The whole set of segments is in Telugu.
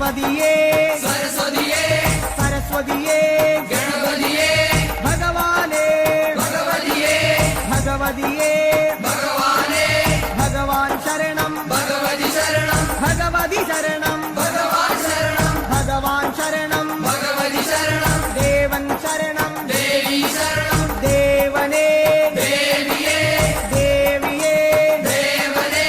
గణపతియే సరస్వతియే సరస్వతియే గణపతియే భగవానే భగవతియే భగవతియే భగవానే భగవాన్ శరణం భగవతి శరణం భగవతి శరణం భగవాన్ శరణం భగవాన్ శరణం భగవతి శరణం దేవన్ శరణం దేవి శరణం దేవనే దేవియే దేవియే దేవనే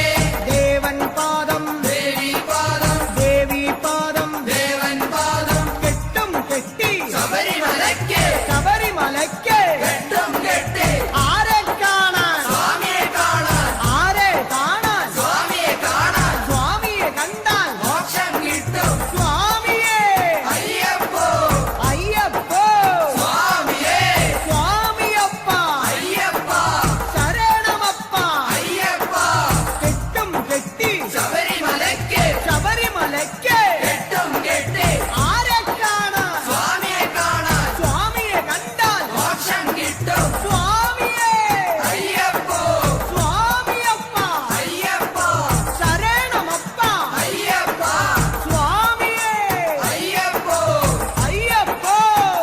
దేవన్ పాదం దేవి పాదం దేవి పాదం దేవన్ పాదం కెట్టం కెట్టి ശബരിമലയ്ക്ക് ശബരിമലയ്ക്ക് കെട്ടും കെട്ടി ആരെ കാണാൻ സ്വാമിയെ കാണാൻ ആരെ കാണാൻ സ്വാമിയെ കാണാൻ സ്വാമിയെ കണ്ടാൽ മോക്ഷം കിട്ടും സ്വാമിയെ അയ്യപ്പോ അയ്യപ്പോ സ്വാമിയേ സ്വാമിയപ്പ അയ്യപ്പ ശരണമപ്പ അയ്യപ്പ കെട്ടും കെട്ടി ശബരിമലയ്ക്ക് ശബരിമലയ്ക്ക് കെട്ടും കെട്ടി ആരെ കാണാൻ സ്വാമിയെ കാണാൻ സ്വാമിയെ കണ്ടാൽ മോക്ഷം കിട്ടും സ്വാമിയെ അയ്യപ്പോ സ്വാമിയപ്പ അയ്യപ്പ ശരണമപ്പ അയ്യപ്പ സ്വാമിയെ അയ്യപ്പോ അയ്യപ്പോ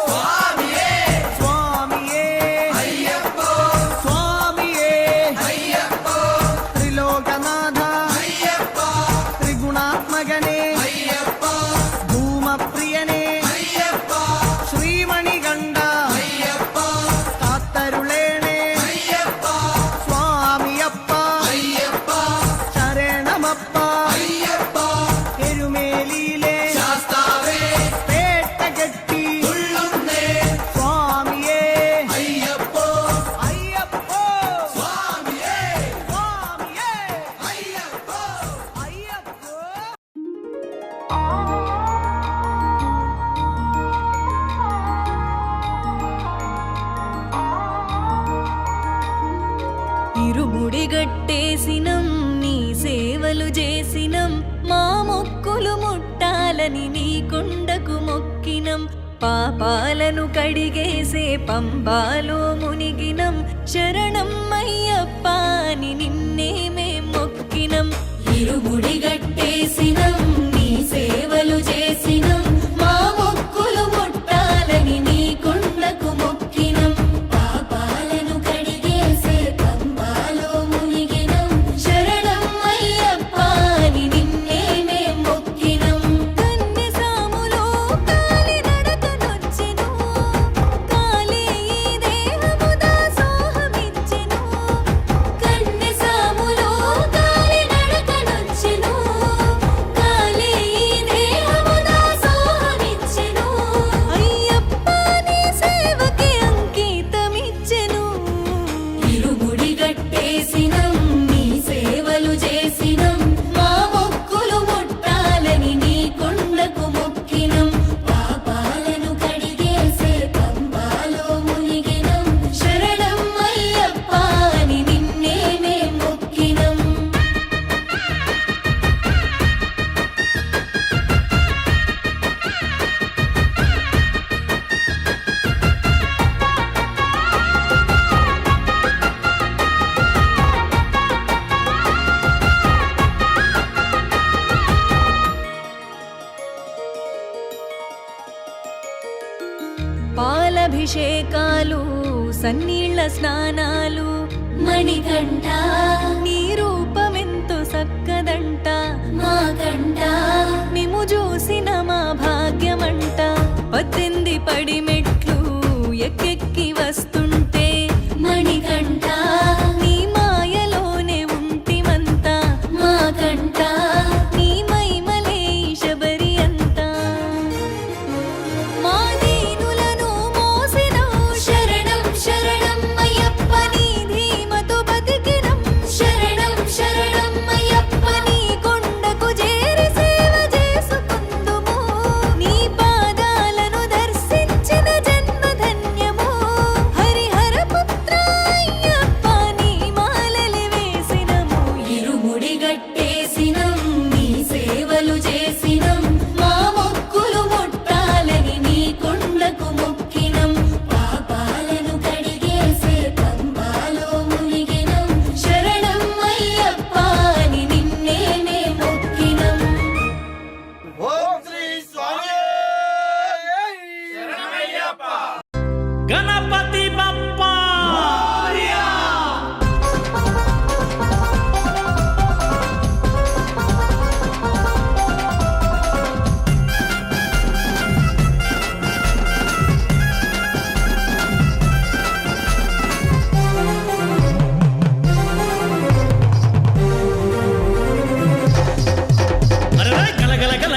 സ്വാമിയേ സ്വാമിയെ അയ്യപ്പോ സ്വാമിയെ അയ്യപ്പോ ത്രിലോകനാഥ അയ്യപ്പ ത്രിഗുണാത്മകനെ അയ്യപ്പ ധൂമപ്രിയനെ അയ്യപ്പ ശ്രീമണികണ്ഠ അയ്യപ്പ കാത്തരുളേണേ അയ്യപ്പ സ്വാമിയപ്പ അയ്യപ്പ ശരണമപ്പ അയ്യപ്പ എരുമേലിയിലെ ശാസ്താവേ പേട്ടകെട്ടി ഉള്ളുന്നേ സ്വാമിയെ അയ്യപ്പോ അയ്യപ്പോ സ്വാമിയേ സ്വാമിയെ അയ്യപ്പോ അയ്യപ്പോ ఇరుముడిగట్టేసినం నీ సేవలు చేసినం మా మొక్కులు ముట్టాలని నీ కొండకు మొక్కినం పాపాలను కడిగేసే పంబాలో మునిగినం శరణం అయ్యప్ప అని నిన్నే మేం మొక్కినం ఇరుముడిగట్టేసినం నీ సేవలు చేసినం మా మొక్కులు ముట్టాలని నీ కొండకు మొక్కినం పాపాలను కడిగేసే పంబాలో మునిగినం శరణం అయ్యప్ప అని నిన్నే మేం మొక్కినం కన్నె సాములో కాలి నడకనొచ్చెను కాలే ఈ దేహము దాసోహమిచ్చెను కన్నె సాములో కాలి నడకనొచ్చెను కాలే ఈ దేహము దాసోహమిచ్చెను అయ్యప్ప నీ సేవకి అంకితమిచ్చెను ఇరుముడిగట్టేసినం నీ సేవలు చేసినం మా మొక్కులు ముట్టాలని నీ కొండకు మొక్కినం పాపాలను కడిగేసే పంబాలో మునిగినం శరణం అయ్యప్ప అని నిన్నే మేం మొక్కినం పాలభిషేకాలు సన్నీళ్ల స్నానాలు మణికంఠ నీ రూపమెంతో సక్కదంట మా కంట మేము చూసిన మా భాగ్యమంట 18 పడి మెట్లు ఎక్కెక్కి వస్తుంటే మణికంఠ నీ మాయలోనే ఉంటిమంతా మా కంట నీ మైమలే ఈ శబరి అంతా మా దీనులను మోసినవు శరణం శరణం అయ్యప్ప నీ ధీమతో బతికినం శరణం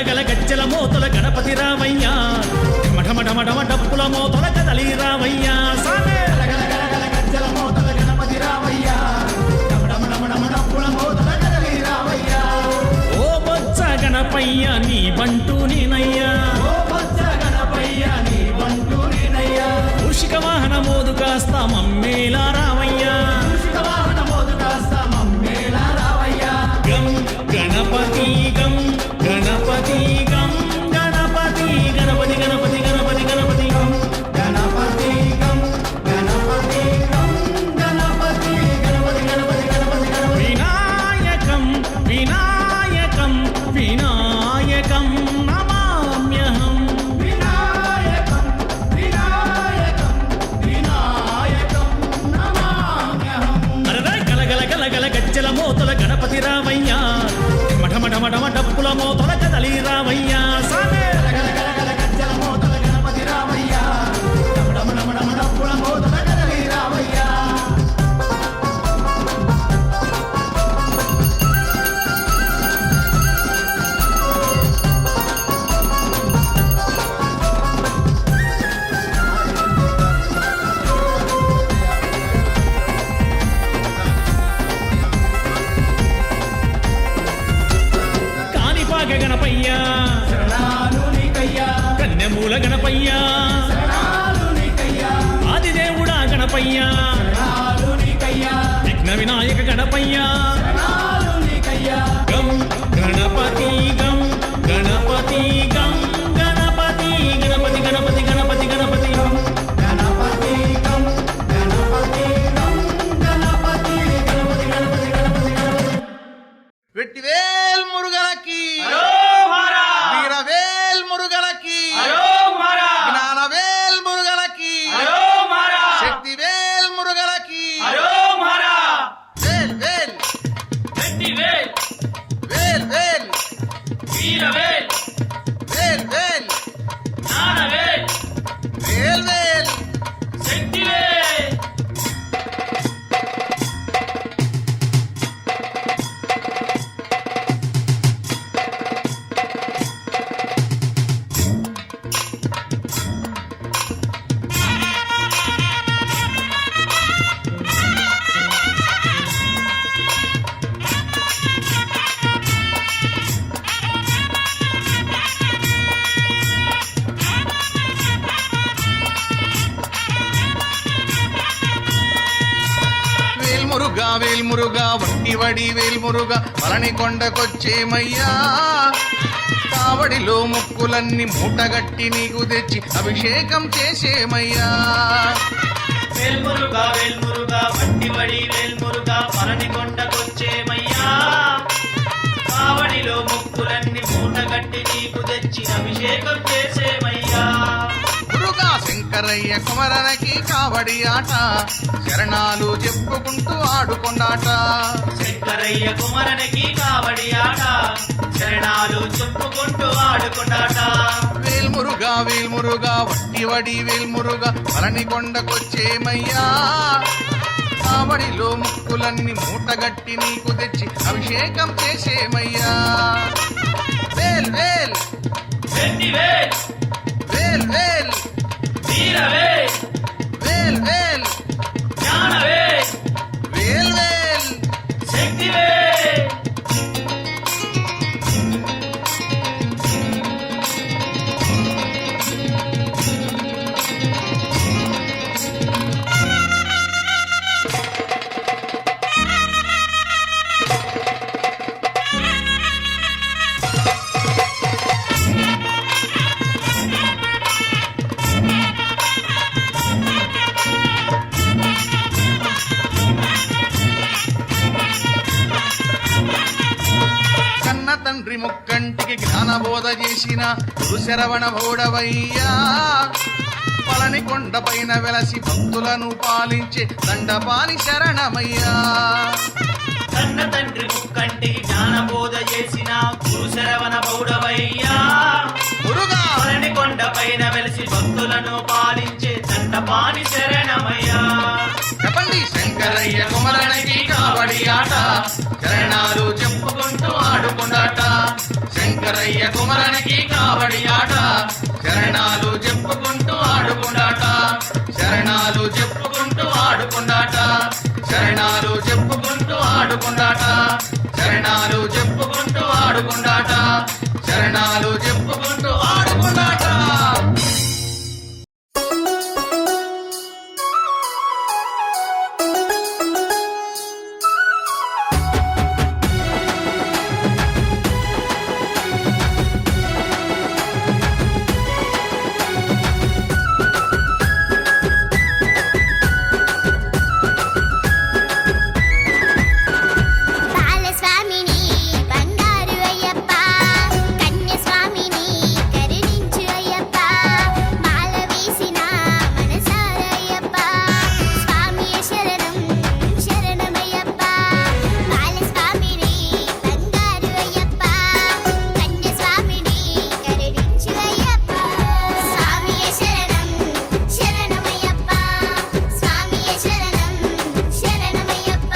గల గజ్జల మోతల గణపతి రావయ్యా ఢమఢమఢమఢమ డప్పుల మోతల కదలి రావయ్యా సామే గజ్జల మోతల గణపతి రావయ్యా డమడమడమడమ డప్పుల మోతల కదలి రావయ్యా ఓ బొజ్జ గణపయ్య నీ బంటూ నేనయ్యా ఓ బొజ్జ గణపయ్య నీ బంటూ నేనయ్యా మూషిక వాహన మోదు కాస్త మమ్మేలా రావయ్యా మూషిక వాహన మోదు కాస్త మమ్మేలా రావయ్యా గం గణపతి గం గణపతి గం గణపతి గణపతి గణపతి గణపతి గణపతి గం గణపతి గం గణపతి గం గణపతి గణపతి గణపతి గణపతి గణపతి వినాయకం వినాయకం వినాయకం నమామ్యహం వినాయకం వినాయకం వినాయకం నమామ్యహం అరరే గల గజ్జల మోతల గణపతి రావయ్యా మఠమఠమఠమ డప్పుల మోతల కదలి రావయ్యా సామే గజ్జల మోతల గణపతి రావయ్యా డమడమడమడమ డప్పుల మోతల కదలి రావయ్యా కాణిపాక గణపయ్యా శరణాలు నీకయ్యా కన్యమూల గణపయ్యా శరణాలు నీకయ్యా ఆదిదేవుడా గణపయ్యా శరణాలు నీకయ్యా విఘ్న వినాయక గణపయ్యా శరణాలు నీకయ్యా గం గణపతి గం గణపతి గం గణపతి గణపతి గణపతి గణపతి గణపతి గం గణపతి గం గణపతి గం గణపతి గణపతి గణపతి గణపతి గణపతి வெட்டிவேல் முருகனுக்கு வீரவேல் முருகனுக்கு ஞானவேல் முருகனுக்கு சக்திவேல் முருகனுக்கு வேல் வேல் வேல் வேல் வேல் வேல் வேல் வேல் వేల్ మురుగా వట్టి వడి వేల్ మురుగా పళని కొండకొచ్చేమయ్యా కావడిలో ముక్కులన్నీ మూటగట్టి నీకు తెచ్చి అభిషేకం చేసేమయ్యా వేల్మురుగా వట్టివడి వేల్మురుగా పలని కొండకొచ్చేమయ్యా కావడిలో ముక్కులన్నీ మూటగట్టి నీకు తెచ్చి అభిషేకం చేసేమయ్యా మురుగా శంకరయ్య కుమరనకి కావడి ఆట శరణాలు చెప్పుకుంటూ ఆడుకొండాట శంకరయ్య కుమరనికి కావడి ఆట శరణాలు చెప్పుకుంటూ ఆడుకుంటాట వేల్ మురుగా వట్టి వడి వేల్ మురుగా పళని కొండకొచ్చేమయ్యా కావడిలో ముక్కులన్నీ మూటగట్టి నీకు తెచ్చి అభిషేకం చేసేమయ్యా వేల్ వేల్ వెట్టి వేల్ వేల్ వేల్ వీరవేల్ వేల్ వేల్ జ్ఞానవేల్ వేల్ వేల్ శక్తివేల్ కన్న తండ్రి ముక్కంటికి జ్ఞానబోధ చేసిన గురుశరవణ భౌడవయ్యా పళని కొండపైన వెలసి భక్తులను పాలించే దండపాని శరణమయ్యా కన్న తండ్రి ముక్కంటికి జ్ఞానబోధ చేసిన గురు శరవణ పౌడవయ్యా మురుగా పళని కొండపైన వెలిసి భక్తులను పాలించే దండపాని శరణమయ్యా చెప్పండి శంకరయ్య కుమరణకి కావడి కావడి ఆట చరణాలు చెప్పుకుంటూ ఆడుకుండాట శంకరయ్య కుమరానికి కావడి ఆట చరణాలు చెప్పుకుంటూ ఆడుకుండాట శరణాలు చెప్పుకుంటూ ఆడుకుండాట శరణాలు చెప్పుకుంటూ ఆడుకుండాట శరణాలు చెప్పుకుంటూ ఆడుకుండాట శరణాలు చెప్పుకుంటూ ఆడుకుండాట. బాలస్వామిని బంగారు అయ్యప్ప కన్యస్వామిని కరుణించు అయ్యప్ప మాల వేసిన మనసారయ్యప్ప స్వామియే శరణం శరణమయ్యప్ప బాలస్వామిని బంగారు అయ్యప్ప కన్యస్వామిని కరుణించు అయ్యప్ప స్వామియే శరణం శరణమయ్యప్ప స్వామియే శరణం శరణమయ్యప్ప.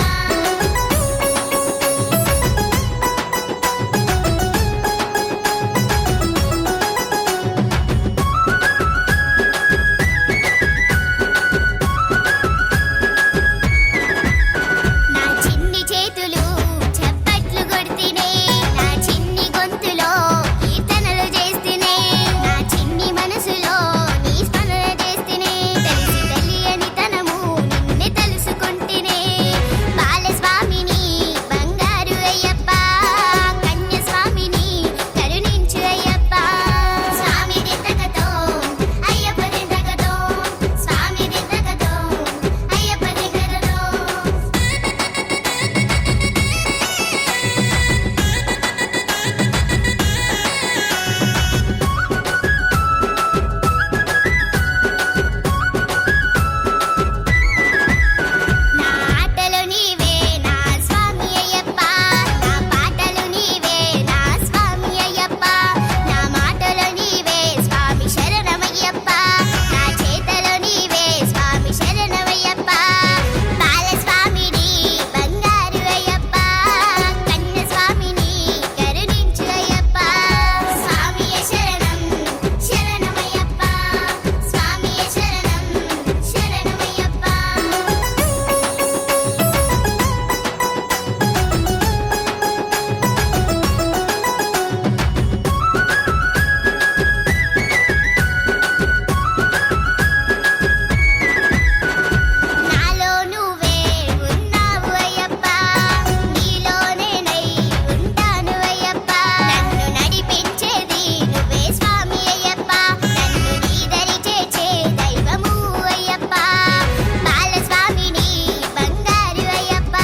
నా చిన్ని చేతులు చప్పట్లు కొడితేనే నా చిన్ని గొంతులో కీర్తనలు చేస్తేనే నా చిన్ని మనసులో నీ స్మరణ చేస్తేనే తెలిసి తెలియని తనము నిన్నే తెలుసుకుంటేనే బాలస్వామిని బంగారు అయ్యప్ప కన్యస్వామిని కరుణించు అయ్యప్ప స్వామి దిద్దకతో అయ్యప్ప దిద్దకతో స్వామి దిద్దకతో అయ్యప్ప దిద్దకతో. నా ఆటలు నీవే నా స్వామి అయ్యప్ప నా పాటలు నీవే నా స్వామి అయ్యప్ప నా మాటలు నీవే స్వామి శరణమయ్యప్ప నా చేతలు నీవే స్వామి శరణమయ్యప్ప బాలస్వామిని బంగారు అయ్యప్ప కన్యస్వామిని కరుణించు అయ్యప్ప స్వామియే శరణం శరణమయ్యప్ప స్వామియే శరణం శరణమయ్యప్ప. నాలో నువ్వే ఉన్నావు అయ్యప్ప నీలోనే నై ఉంటాను అయ్యప్ప నన్ను నడిపించేది నువ్వే స్వామి అయ్యప్ప నన్ను నీదరి చేర్చే దైవము అయ్యప్ప బాలస్వామిని బంగారు అయ్యప్ప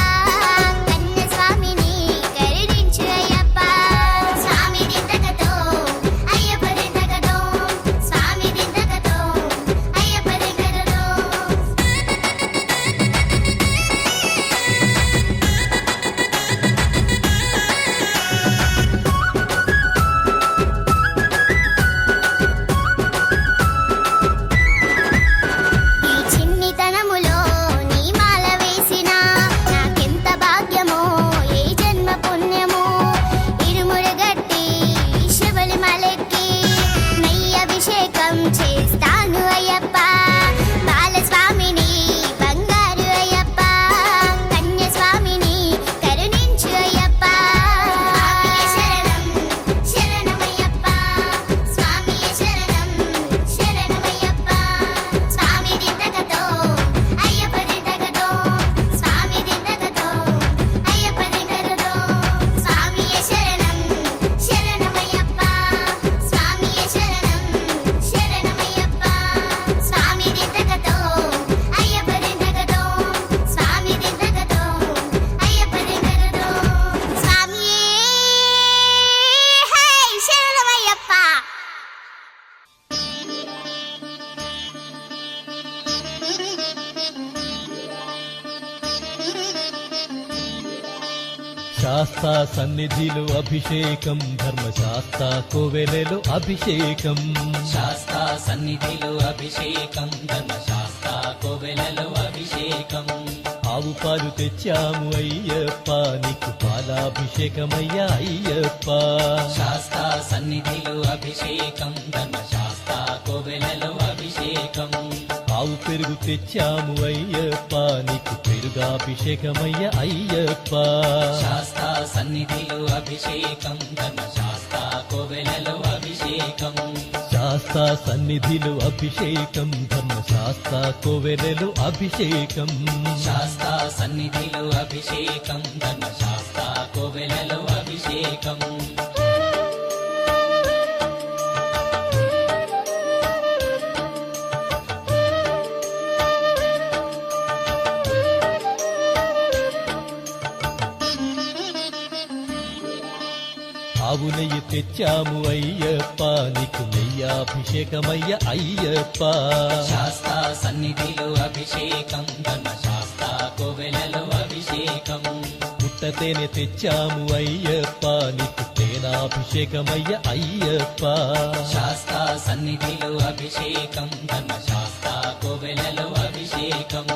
కన్యస్వామిని కరుణించు అయ్యప్ప స్వామి దిద్దకతో అయ్యప్ప దిద్దకతో స్వామి దిద్దకతో అయ్యప్ప దిద్దకతో. ఈ చిన్నితనములో నీ మాల వేసిన నాకెంత భాగ్యమో ఏ జన్మ పుణ్యమో ఇరుమురుగట్టి శబలి మలెక్కి నెయ్యి అభిషేకం చేస్తాను అయ్యప్ప బాలస్వామిని బంగారు అయ్యప్ప కన్యస్వామిని కరుణించు అయ్యప్ప స్వామియే శరణం శరణమయ్యప్ప స్వామియే శరణం శరణమయ్యప్ప స్వామి దిద్దకతో అయ్యప్ప దిద్దకతో స్వామి దిద్దకతో అయ్యప్ప దిద్దకతో స్వామియే శరణం శరణమయ్యప్ప స్వామియే శరణం శరణమయ్యప్ప స్వామి దిద్దకతో అయ్యప్ప దిద్దకతో స్వామి దిద్దకతో అయ్యప్ప దిద్దకతో స్వామియే హై శరణమయ్యప్ప. శాస్తా సన్నిధిలో అభిషేకం ధర్మశాస్త్ర కోవెలలో అభిషేకం శాస్తా సన్నిధిలో అభిషేకం ధర్మశాస్త్ర కోవెలలో అభిషేకం ఆవు పాలు తెచ్చాము అయ్యప్ప నీకు పాలాభిషేకమయ్యా అయ్యప్ప శాస్తా సన్నిధిలో అభిషేకం ధర్మశాస్త్ర కోవెలలో అభిషేకం ఆవు పెరుగు తెచ్చాము అయ్యప్ప నీకు పెరుగాభిషేకమయ్యా అయ్యప్ప శాస్తా సన్నిధిలో అభిషేకం ధర్మశాస్త్ర కోవెలలో అభిషేకం శాస్తా సన్నిధిలో అభిషేకం ధర్మశాస్త్ర కోవెలలో అభిషేకం శాస్తా సన్నిధిలో అభిషేకం ధర్మశాస్త్ర కోవెలలో అభిషేకం ఆవు నెయ్యి తెచ్చాము అయ్యప్ప నీకు నెయ్యాభిషేకమయ్య అయ్యప్ప శాస్తా సన్నిధిలో అభిషేకం ధర్మశాస్త్ర కోవెలలో అభిషేకం పుట్టతేనె తెచ్చాము అయ్యప్ప నీకు తేనాభిషేకమయ్య అయ్యప్ప శాస్తా సన్నిధిలో అభిషేకం ధర్మశాస్త్ర కోవెలలో అభిషేకం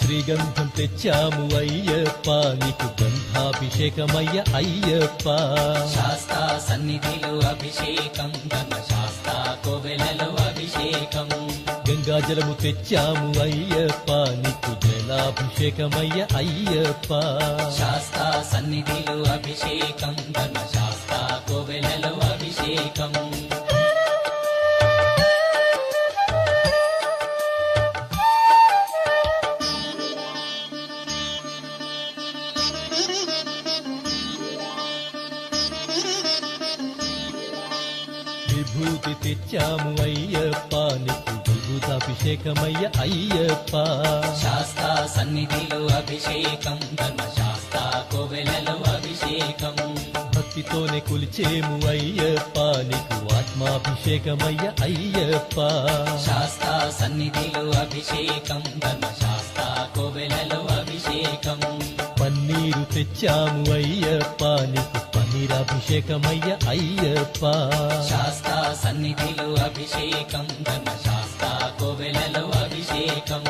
శ్రీగంధం తెచ్చాము అయ్యప్ప నీకు గంధాభిషేకమయ్య అయ్యప్ప శాస్తా సన్నిధిలో అభిషేకం ధర్మశాస్త్ర కోవెలలో అభిషేకం గంగాజలము తెచ్చాము అయ్యప్ప నీకు జలాభిషేకమయ్య అయ్యప్ప శాస్తా సన్నిధిలో అభిషేకం ధర్మశాస్త్ర కోవెలలో అభిషేకం విభూతి తెచ్చాము అయ్యప్ప నీకు విభూతాభిషేకమయ్య అయ్యప్ప శాస్తా సన్నిధిలో అభిషేకం ధర్మశాస్త్ర కోవెలలో అభిషేకం భక్తితోనే కొలిచేము అయ్యప్ప నీకు ఆత్మాభిషేకమయ్య అయ్యప్ప శాస్తా సన్నిధిలో అభిషేకం ధర్మశాస్త్ర కోవెలలో అభిషేకం పన్నీరు తెచ్చాము అయ్యప్ప నీకు పన్నీరాభిషేకమయ్య అయ్యప్ప శాస్తా సన్నిధిలో అభిషేకం ధర్మశాస్త్ర కోవెలలో అభిషేకం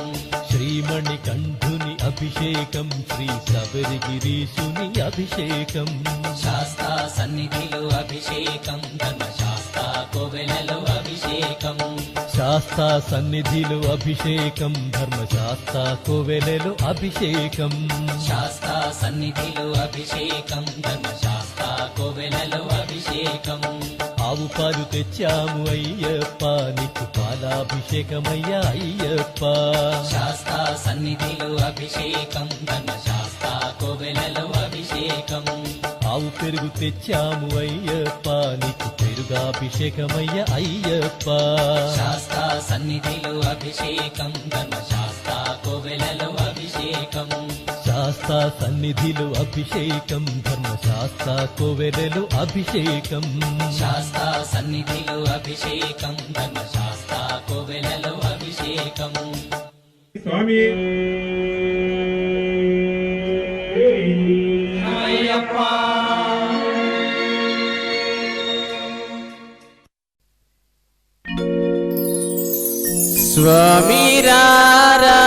శ్రీమణి కంఠుని అభిషేకం శ్రీ శబరిగిరీశుని అభిషేకం శాస్తా సన్నిధిలో అభిషేకం ధర్మశాస్త్ర కోవెలలో అభిషేకం శాస్తా సన్నిధిలో అభిషేకం ధర్మశాస్త్ర కోవెలలో అభిషేకం శాస్తా సన్నిధిలో అభిషేకం ధర్మశాస్త్ర కోవెలలో అభిషేకం ఆవు పాలు తెచ్చాము అయ్యప్ప నీకు పాలాభిషేకమయ్య అయ్యప్ప శాస్తా సన్నిధిలో అభిషేకం ధర్మశాస్త్ర కోవెలలో అభిషేకం ఆవు పెరుగు తెచ్చాము అయ్యప్ప నీకు పెరుగాభిషేకమయ్య అయ్యప్ప శాస్తా సన్నిధిలో అభిషేకం ధర్మశాస్త్ర కోవెలలో అభిషేకం శాస్తా సన్నిధిలో అభిషేకం ధర్మశాస్త్ర కోవెలలో అభిషేకం శాస్తా సన్నిధిలో అభిషేకం ధర్మశాస్త్ర కోవెలలో అభిషేకం స్వామి స్వామి రారా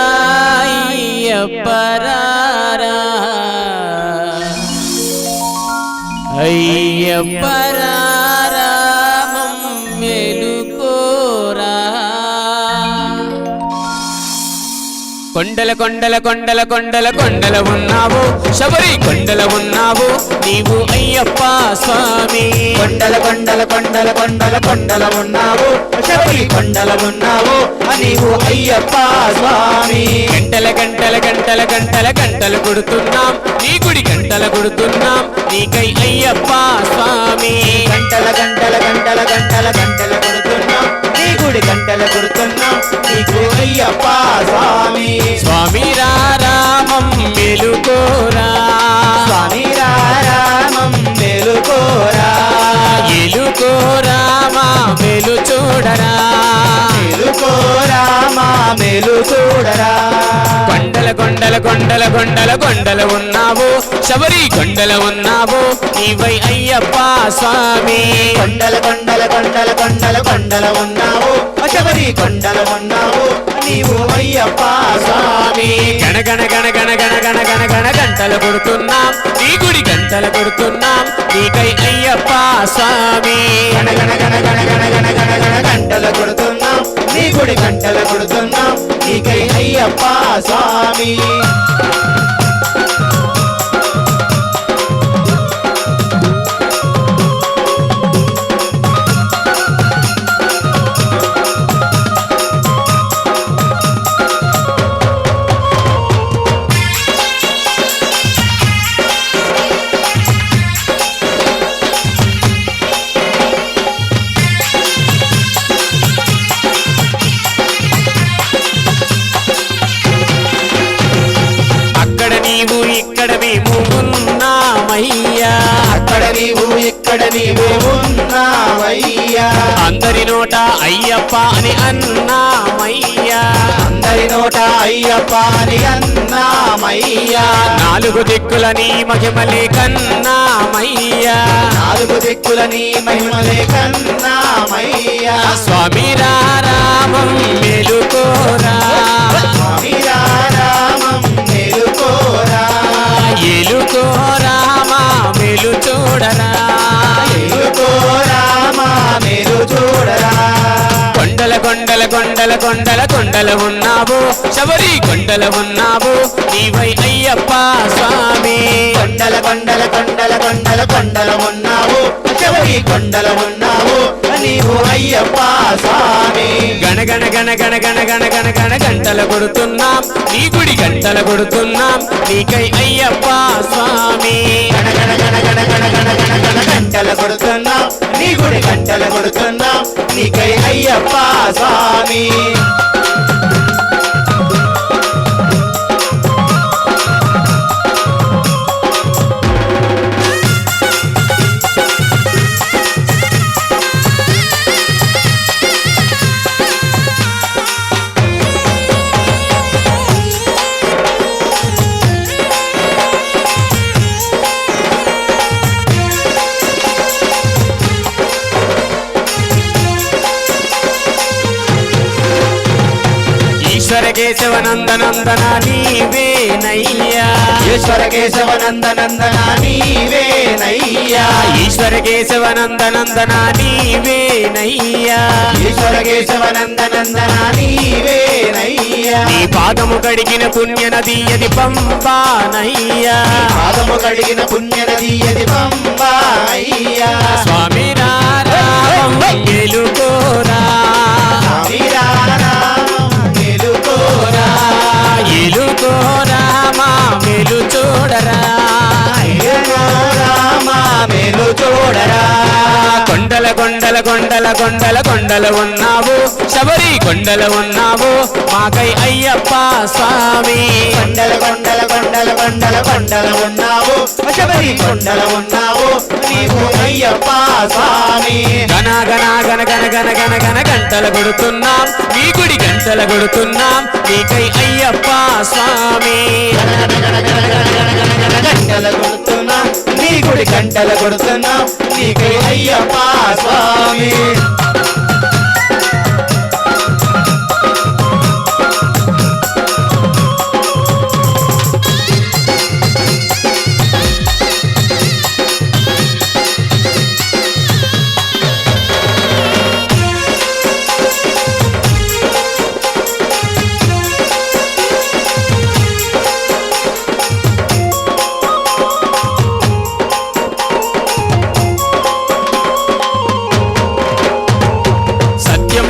అయ్యప్ప రారా అయ్యప్ప రారా మమ్మేలుకోరా కొండల కొండల కొండల కొండల కొండల ఉన్నావు శబరి కొండల ఉన్నావు నీవు అయ్యప్ప స్వామి కొండల కొండల కొండల కొండల కొండల ఉన్నావు శబరి కొండల ఉన్నావు నీవు అయ్యప్ప స్వామి గంటల గంటల గంటల గంటల గంటలు కొడుతున్నాం నీ గుడి గంటల కొడుతున్నాం నీకై అయ్యప్ప స్వామి గంటల గంటల గంటల గంటల గంటల కొడుతున్నాం నీ గుడి గంటల కొడుతున్నాం నీకు అయ్యప్ప స్వామి స్వామి రామం మెలుకోరా స్వామి రామం మేలుకోరా ఎలుకోరామా మెలు చూడరా మేలుకోరామా మేలు చూడరా కొండల కొండల కొండల కొండల కొండల ఉన్నావు శబరి కొండల ఉన్నావు నీవై అయ్యప్ప స్వామి కొండల కొండల కొండల కొండల కొండల ఉన్నావు శబరి కొండల ఉన్నావు నీవు అయ్యప్ప స్వామి గణ గణ గణ గణ గణ గణ గణ గణ గంటలు కొడుతున్నాం నీ గుడి గంటలు కొడుతున్నాం నీకై అయ్యప్ప స్వామి గణ గణ గణ గణ గణ గణ గణ గణ గంటలు కొడుతున్నాం నీ గుడి గంటలు కొడుతున్నాం నీకై అయ్యప్ప స్వామి అక్కడ నీవు ఇక్కడ మేము ఉన్నామయ్యా అక్కడ నీవు ఇక్కడ నీవే ఉన్నావయ్యా అందరి నోట అయ్యప్ప అని అన్నామయ్యా అందరి నోట అయ్యప్ప అని అన్నామయ్యా నాలుగు దిక్కుల నీ మహిమలే కన్నామయ్యా నాలుగు దిక్కుల నీ మహిమలే కన్నామయ్యా స్వామి రామం మేలుకోరా స్వామి రామం మేలుకోరా ఏలుకోరామా మేలు చూడరా మేలుకోరామా మేలు చూడరా కొండల కొండల కొండల కొండల కొండల ఉన్నావు శబరి కొండల ఉన్నావు నీవై అయ్యప్ప స్వామి కొండల కొండల కొండల కొండల కొండల ఉన్నావు చివరి కొండల ఉన్నావు నీవు అయ్యప్ప స్వామి గణ గణ గణ గణ గణ గణ గణ గణ గంటల కొడుతున్నాం నీ గుడి గంటల కొడుతున్నాం నీకై అయ్యప్ప స్వామి గణ గణ గణ గణ గణ గణ గణ గణ గంటల కొడుతున్నాం నీ గుడి గంటల కొడుతున్నాం నీకై అయ్యప్ప స్వామి ఈశ్వర కేశవ నందనందన నీవేనయ్యా ఈశ్వర కేశవ నందనందన నీవేనయ్యా ఈశ్వర కేశవ నందనందన నీవేనయ్యా ఈశ్వర కేశవ నందనందన నీవేనయ్యా నీ పాదము కడిగిన పుణ్య నది అది పంపానయ్యా పాదము కడిగిన పుణ్యనది అది పంబా అయ్యా స్వామి రామం మేలుకోరా స్వామి రామం మేలుకోరా ఏలుకోరామా మేలు చూడరా రామా మేలు చూడరా కొండల కొండల కొండల కొండల కొండల ఉన్నావు శబరి కొండల ఉన్నావు మాకై అయ్యప్ప స్వామి కొండల కొండల కొండల కొండల కొండల ఉన్నావు శబరి కొండల ఉన్నావు నీవు అయ్యప్ప స్వామి గణ గణ గణ గణ గణ గణ గణ గంటల కొడుతున్నాం నీ గుడి గంటల కొడుతున్నాం నీకై అయ్యప్ప స్వామి గంటల కొడుతున్నాం నీ గుడి గంటల కొడుతున్నాం నీకై అయ్యప్ప స్వామి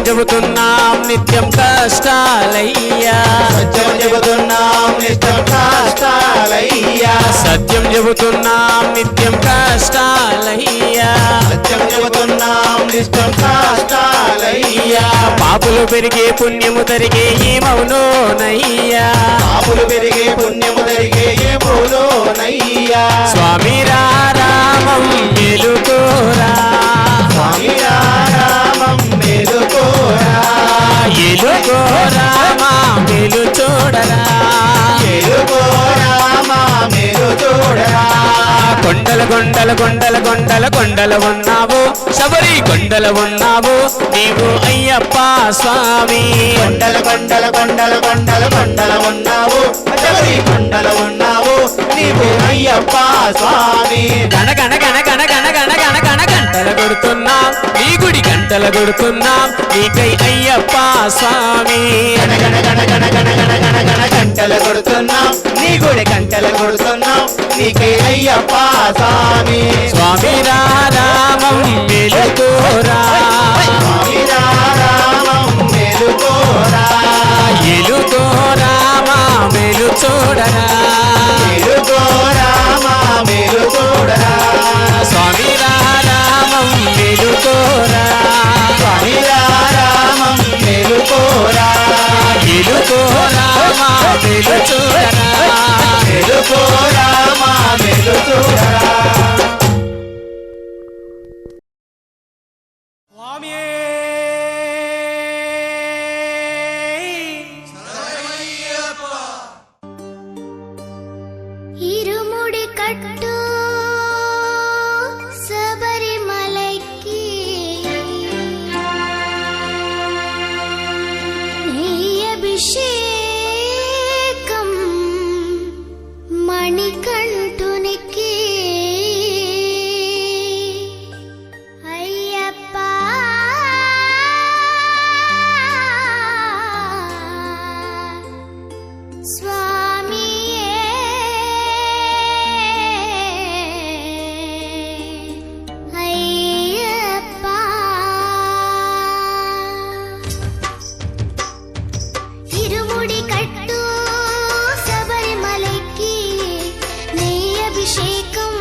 చెబుతున్నాం నిత్యం కష్టాలయ్యా సత్యం చెబుతున్నాం నిత్యం కష్టాలయ్యా సత్యం చెబుతున్నాం నిత్యం కష్టాలయ్యా సత్యం చెబుతున్నాం నిత్యం కష్టాలయ్యా పాపులు పెరిగే పుణ్యము తరిగే ఏమవునోనయ్యా పాపులు పెరిగే పుణ్యము జరిగే ఏమోనయ్యా స్వామి రామం మేలుకోరా స్వామి రామం మేలుకోరా ఏలుకోరామా మేలు చూడరా మేలుకోరామా మేలు చూడరా కొండల కొండల కొండల కొండల కొండల ఉన్నావు శబరి కొండ కొండల ఉన్నావు నీవు అయ్యప్ప స్వామి కొండల కొండల కొండల కొండల కొండల ఉన్నావు శబరి కొండల ఉన్నావు నీవు అయ్యప్ప స్వామి గణ గణ గణ గణ గణ గణ గణ గణ గంటల కొడుతున్నాం నీ గుడి గంటల కొడుతున్నాం నీకై అయ్యప్ప స్వామి గణ గణ గణ గణ గణ గణ గణ గణ గంటల కొడుతున్నాం నీ గుడి గంటల కొడుతున్నాం నీకే అయ్యప్ప స్వామి స్వామి రామం మెలుకోరా స్వామి రామం మేలుకోరా ఎలుకోరా మా మెలు చూడరా మేలుకోరా మా మేలు చూడరా స్వామి రామం మెలుకోరా స్వామి రామం మేలుకోరా ఎలుకోరా మా మెలు చూడరా మేలుకోరా మా మేలు చూడరా ఇరుముడి కట్టు శబరిమలైకి నెయ్యభిషేకం మణికంఠునికి అయ్యప్ప స్వామియే అయ్యప్ప ఇరుముడి కట్టు శబరిమలైకి నెయ్యభిషేకం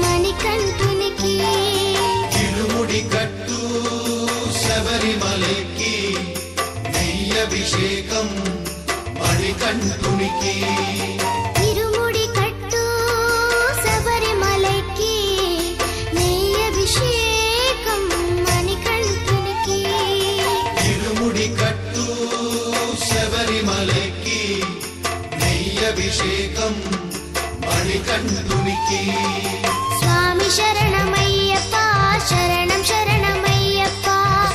మణికంఠునికి ఇరుముడి కట్టు శబరిమలకి నెయ్యభిషేకం మణికంఠునికి ఇరుముడి కట్టు శబరిమలైకి నెయ్యభిషేకం మణికంఠునికి ఇరుముడి కట్టు శబరిమలకి నెయ్యభిషేకం మణికంఠునికి స్వామి శరణమయ్యప్ప శరణం శరణమయ్యప్ప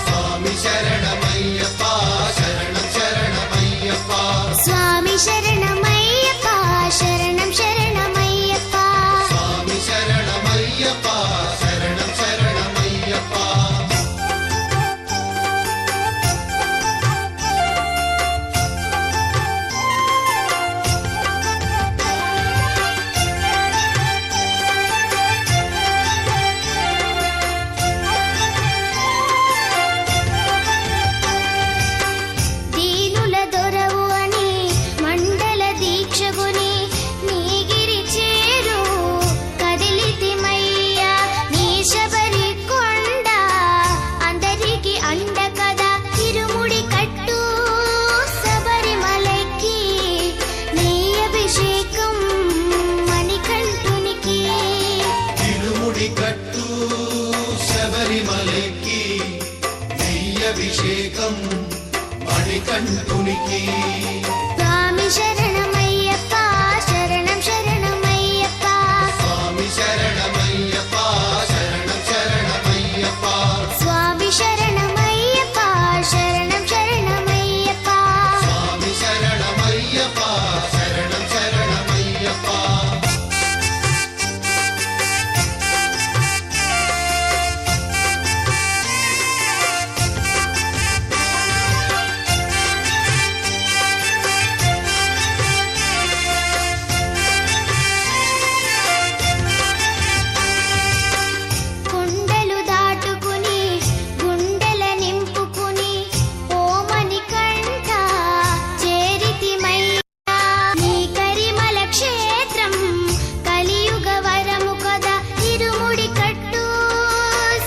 స్వామి శరణమయ్యప్ప శరణం శరణమయ్యప్ప స్వామి శరణమయ్యప్ప శరణం శరణమయ్యప్ప స్వామి శరణమయ్యప్ప శరణం శరణమయ్యప్ప దీనుల దొరవు అని మండల దీక్షగుని నీగిరి చేరు కదిలితిమయ్యా నీ శబరి కొండ అందరికి అండ కదా ఇరుముడి కట్టు శబరిమలైకి నీ అభిషేకం మణికంఠునికి ఇరుముడి కట్టు శబరిమలకి నెయ్యభిషేకం మణికంఠునికి స్వామి శరణమయ్యప్ప శరణం శరణమయ్యప్ప స్వామి శరణమయ్యప్ప శరణం శరణమయ్యప్ప స్వామి శరణమయ్యప్ప శరణం శరణమయ్యప్ప స్వామి శరణమయ్యప్ప శరణం శరణమయ్యప్ప కొండలు దాటుకుని గుండెల నింపుకుని ఓమని కంట చేరితిమయ్యా నీ కరిమల క్షేత్రం కలియుగ వరము కదా ఇరుముడి కట్టు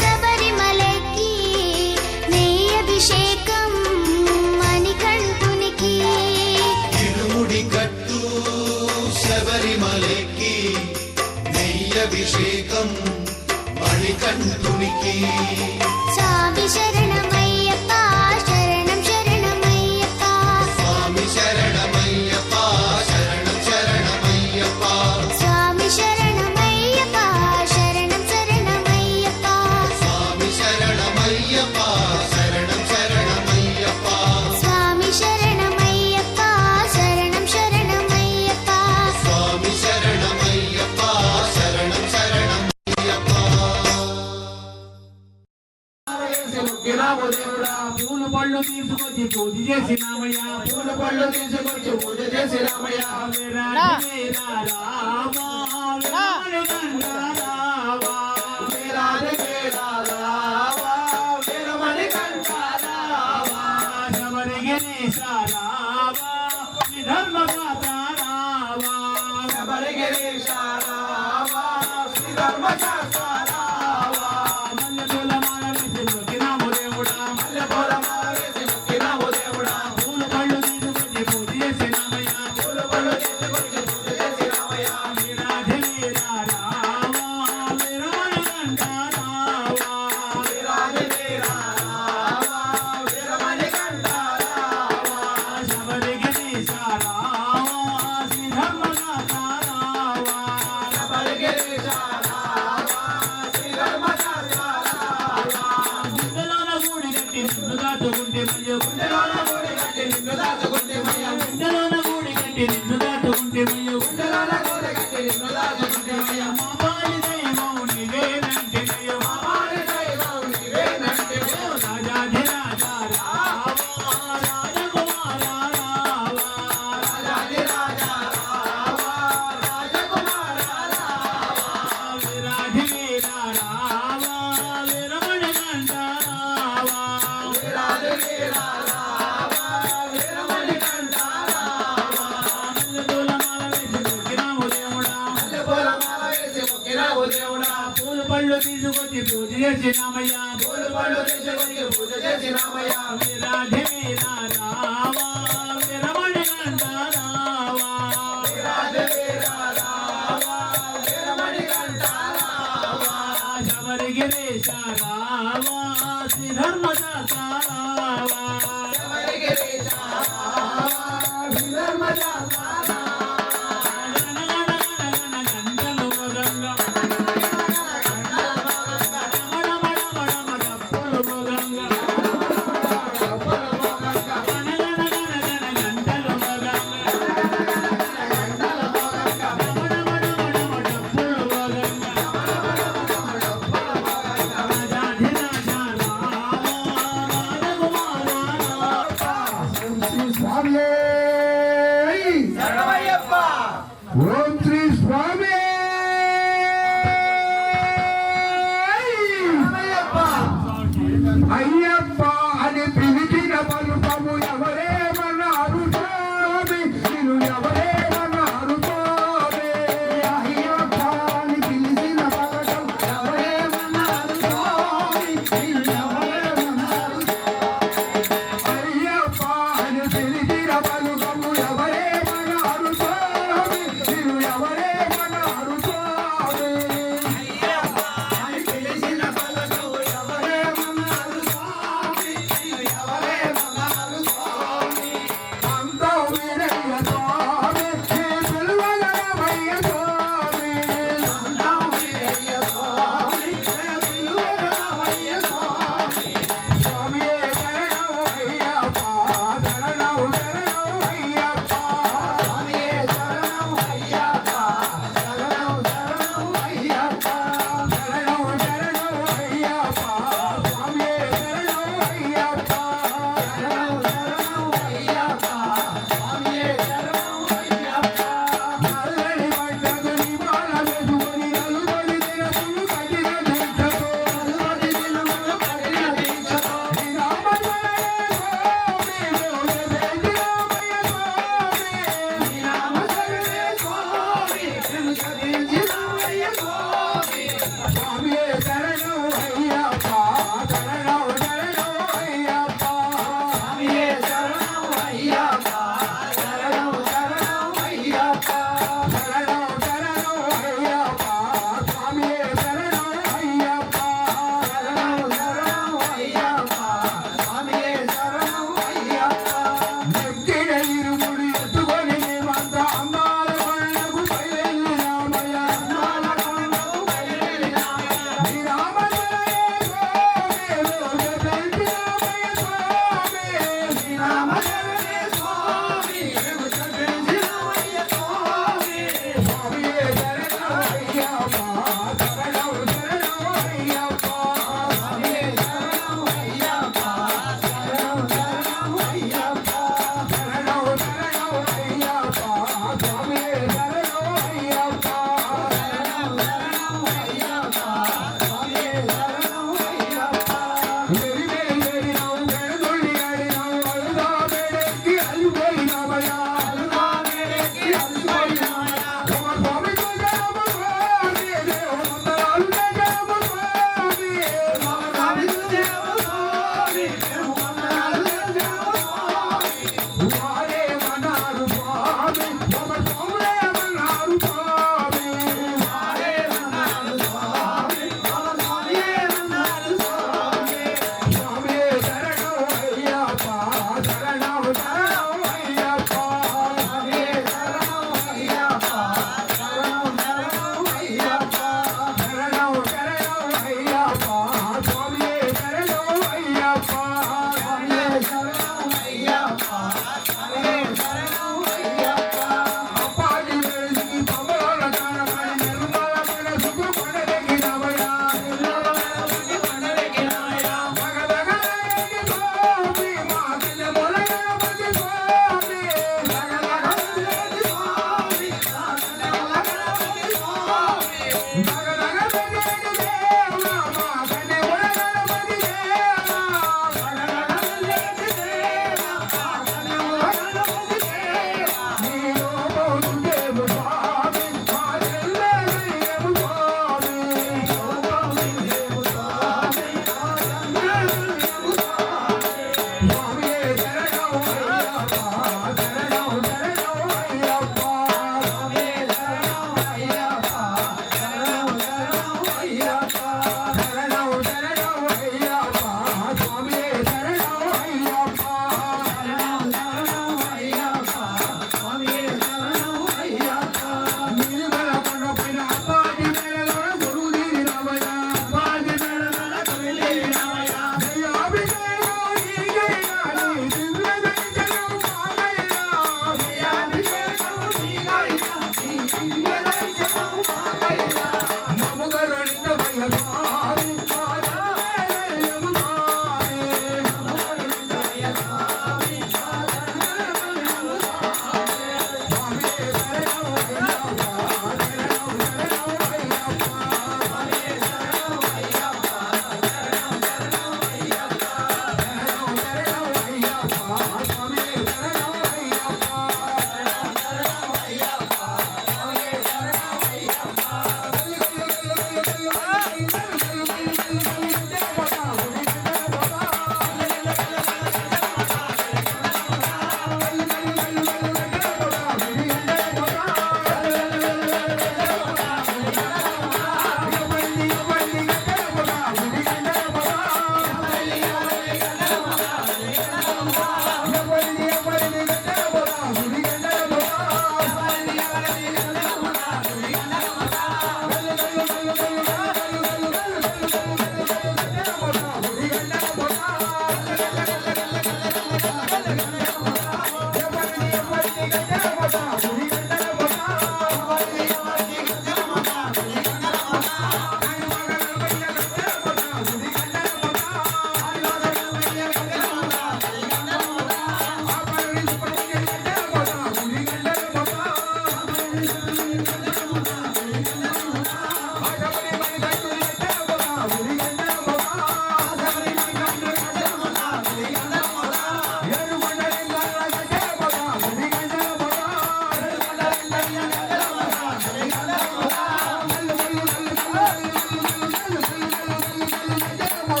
శబరిమలకి నెయ్యభిషేకం మణికంఠునికి ఇరుముడి కట్టు శబరిమలకి నెయ్యభిషేకం మణికంఠునికి స్వామి శరణమయ్యప్ప శరణం శరణమయ్యప్ప స్వామి శరణమయ్యప్ప శరణం శరణమయ్యప్ప స్వామి శరణమయ్యప్ప శరణం శరణమయ్యప్ప స్వామి శరణమయ్యప్ప మొక్కినాము దేవుడా పూలు పళ్ళు తీసుకొచ్చి పూజ చేసినామయ్యా పూలు పళ్ళు తీసుకొచ్చి పూజ చేసినామయ్యా పూలు పళ్ళు తీసుకొచ్చి పూజ చేసినామయ్యా పూలు పళ్ళు తీసుకొచ్చి పూజ చేసినామయ్యా రాధే రావా రమణి కంట రావా రాధే రావా రమణి కంట రావా శబరిగిరీశ రావా శ్రీ ధర్మదాత రావా శబరిగిరీశ రావా శ్రీ ధర్మదాత ఓం శ్రీ స్వామి అయ్యప్ప అని పిలిచిన పలుకము ఎవరేమన్నారు స్వామి మీరు ఎవరేమన్నారు స్వామి అయ్యప్ప అని పిలిచిన పలుకము ఎవరేమన్నారు స్వామి మీరు ఎవరేమన్నారు అయ్యప్ప అని పిలిచిన పలుకము ఎవరేమన్నారు స్వామి మీరు ఎవరేమన్నారు స్వామి అయ్యప్ప అని పిలిచిన పలుకము ఎవరేమన్నారు స్వామి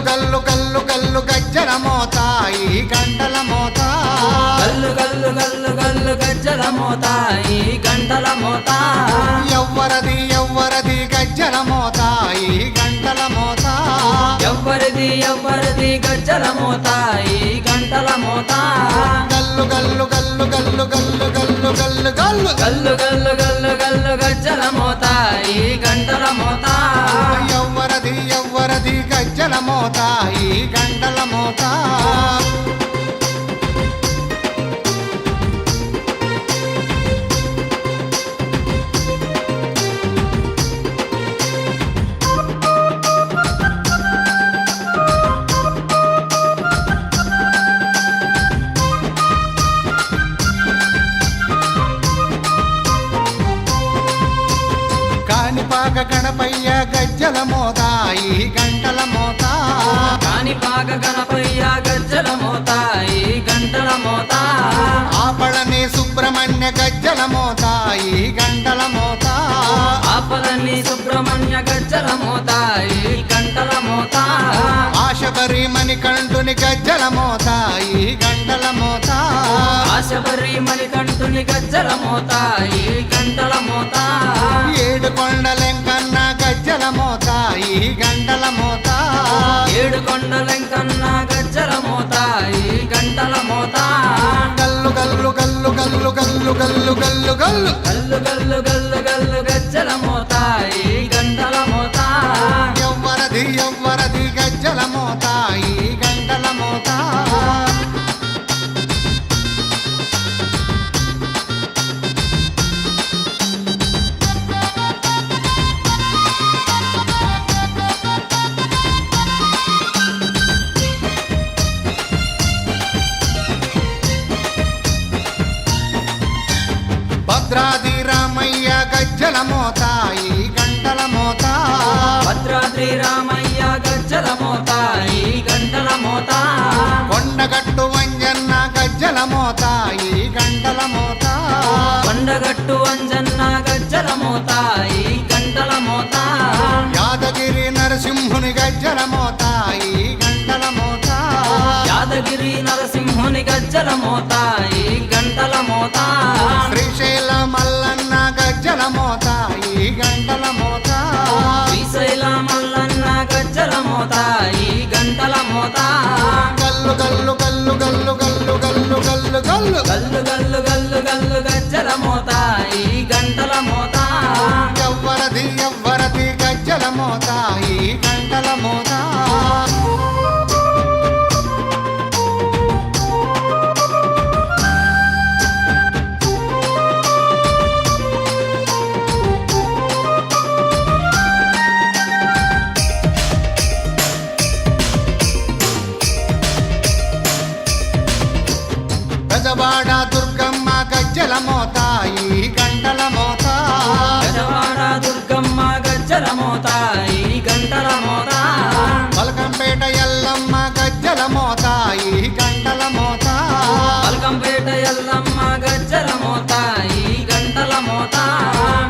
గల్లు గల్లు గల్లు గజ్జల మోత ఈ గంటల మోత గల్లు గల్లు గల్లు గల్లు గజ్జల మోత ఈ గంటల మోత ఎవ్వరది ఎవ్వరది గజ్జల మోత ఈ గంటల మోత ఎవ్వరిది ఎవ్వరిది గజ్జల మోత ఈ గంటల మోత గల్లు గల్లు గల్లు గల్లు గల్లు గల్లు గల్లు గల్లు గల్లు గల్లు గల్లు గల్లు గజ్జల మోత ఈ గంటల మోత ఎవ్వరది ఎవ్వరది గజ్జల మోత ఈ గంటల మోత కాణిపాక గణపయ్య గజ్జల మోత ఈ గంటల మోత కాణిపాక గణపయ్య గజ్జల మోత ఈ గంటల మోత ఆపళని సుబ్రహ్మణ్య గజ్జల మోత ఈ గంటల మోత ఆపలని సుబ్రహ్మణ్య గజ్జల మోత ఈ గంటల మోత ఆశబరి మణికంఠుని గజ్జల మోత ఈ గంటల మోత ఆశబరి మణికంఠుని గజ్జల మోత ఈ గంటల మోత ఏడు కొండలెంకన్న గజ్జల మోత ఈ గంటల మోత ఏడు కొండలెంకన్న గజ్జల మోత ఈ గంటల మోత గల్లు గల్లు గల్లు గల్లు గల్లు గల్లు గల్లు గల్లు గల్లు గల్లు గల్లు గల్లు గజ్జల మోత ఈ గంటల మోత ఎవ్వరది ఎవ్వరది గజ్జల మోత ఈ గంటల మోత భద్రాది రామయ్య గజ్జల మోత ఈ గంటల మోత భద్రాద్రి రామయ్య గజ్జల మోత ఈ గంటల మోత కొండగట్టు వంజన్న గజ్జల మోత ఈ గంటల మోత కొండగట్టు అంజన్న గజ్జల మోత ఈ గంటల మోత యాదగిరి నరసింహుని గజ్జల మోత ఈ గంటల మోత యాదగిరి నరసింహుని గజ్జల మోత ఈ గంటల మోత శ్రీశైల మల్లన్న గజ్జల మోత ఈ గంటల మోత శ్రీశైల మల్లన్న గజ్జల మోత ఈ గంటల మోత గల్లు గల్లు గల్లు గల్లు గల్లు గల్లు గల్లు గల్లు గల్లు గల్లు గల్లు గల్లు గజ్జల మోత ఈ గంటల మోత ఎవ్వరది ఎవ్వరది గజ్జల మోత ఈ గంటల మోత గజవాడ దుర్గమ్మ గజ్జల మోత ఈ గంటల మోత గజవాడ దుర్గమ్మ గజ్జల మోత ఈ గంటల మోత పలకంపేట ఎల్లమ్మ గజ్జల మోత ఈ గంటల మోత పల్కంపేట ఎల్లమ్మ గజ్జల మోత ఈ గంటల మోత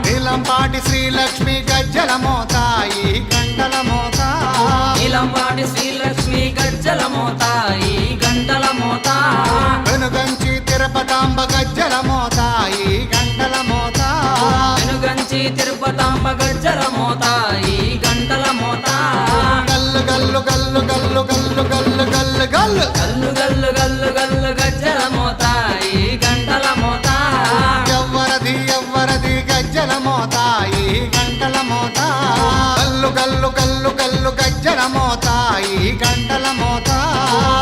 నీలంపాటి శ్రీలక్ష్మి గజ్జల మోత ఈ గంటల మోత నీలంపాటి శ్రీలక్ష్మి గజ్జల మోత ఈ గంటల మోత వెనుగంచి తిరుపతాంబ గజ్జల మోత ఈ గంటల మోత వెనుగంచి తిరుపతాంబ గజ్జల మోత ఈ గంటల మోత గల్లు గల్లు గల్లు గల్లు గల్లు గల్లు గల్లు గల్లు గల్లు గల్లు గల్లు గల్లు గజ్జల మోత ఈ గంటల మోత ఎవ్వరది ఎవ్వరది గజ్జల మోత ఈ గంటల మోత గల్లు గల్లు గల్లు గల్లు గజ్జల మోత ఈ గంటల మోత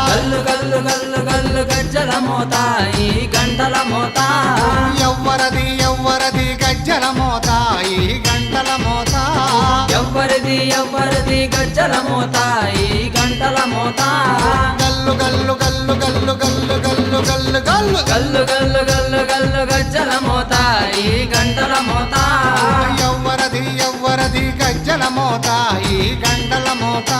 గల్లు గల్లు గల్లు గల్లు గజ్జల మోత ఈ గంటల మోత ఎవ్వరది ఎవ్వరది గజ్జల మోత ఈ గంటల మోత ఎవ్వరిది ఎవ్వరిది గజ్జల మోత ఈ గంటల మోత గల్లు గల్లు గల్లు గల్లు గల్లు గల్లు గల్లు గల్లు గల్లు గల్లు గల్లు గల్లు గజ్జల మోత ఈ గంటల మోత ఎవ్వరది ఎవ్వరది గజ్జల మోత ఈ గంటల మోత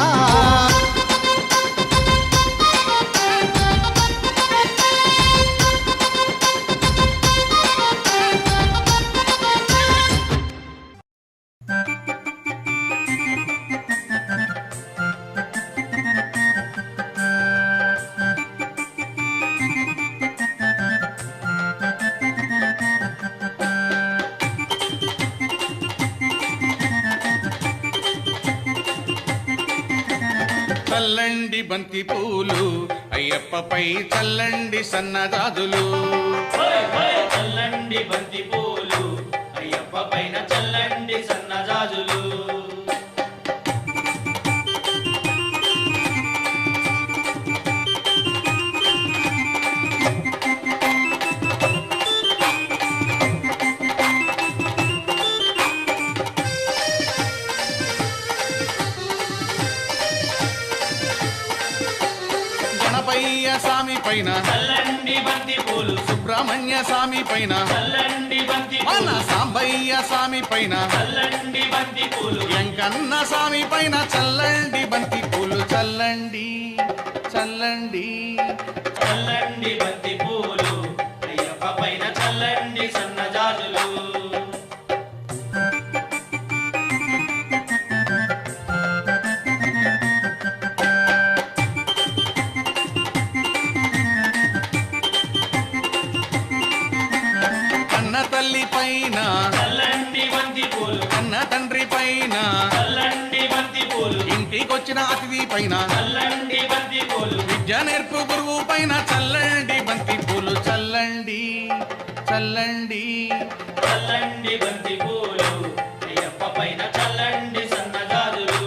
చల్లండి బంతి పూలు అయ్యప్పపై చల్లండి సన్నజాజులు చల్లండి బంతి పూలు అయ్యప్ప పైన చల్లండి సన్నజాజులు గణపయ్య స్వామి పైన చల్లండి బంతి పూలు సుబ్రహ్మణ్య స్వామి పైన చల్లండి బంతి మన పూలు సాంబయ్య స్వామి పైన చల్లండి బంతి పూలు వెంకన్న స్వామి పైన చల్లండి బంతి పూలు చల్లండి చల్లండి చల్లండి బంతి పూలు అయ్యప్ప పైన చల్లండి సన్నజాజులు కన్న తల్లి పైన చల్లండి బంతి పూలు కన్న తండ్రి పైన చల్లండి బంతి పూలు ఇంటికొచ్చిన అతిథి పైన చల్లండి బంతి పూలు విద్య నేర్పు గురువు పైన చల్లండి బంతి పూలు చల్లండి చల్లండి చల్లండి బంతి పూలు అయ్యప్ప పైన చల్లండి సన్నజాజులు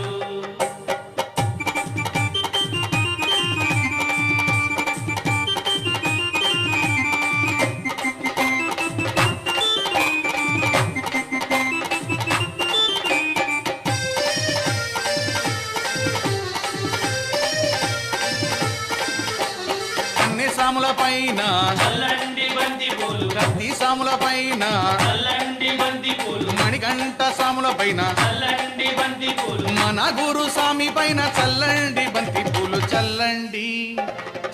అన్ని సాముల పైన చల్లండి బంతి పూలు కత్తి సాముల పైన చల్లండి బంతి పూలు మణికంఠ సాముల పైన చల్లండి బంతి పూలు మన గురు స్వామి పైన చల్లండి బంతి పూలు చల్లండి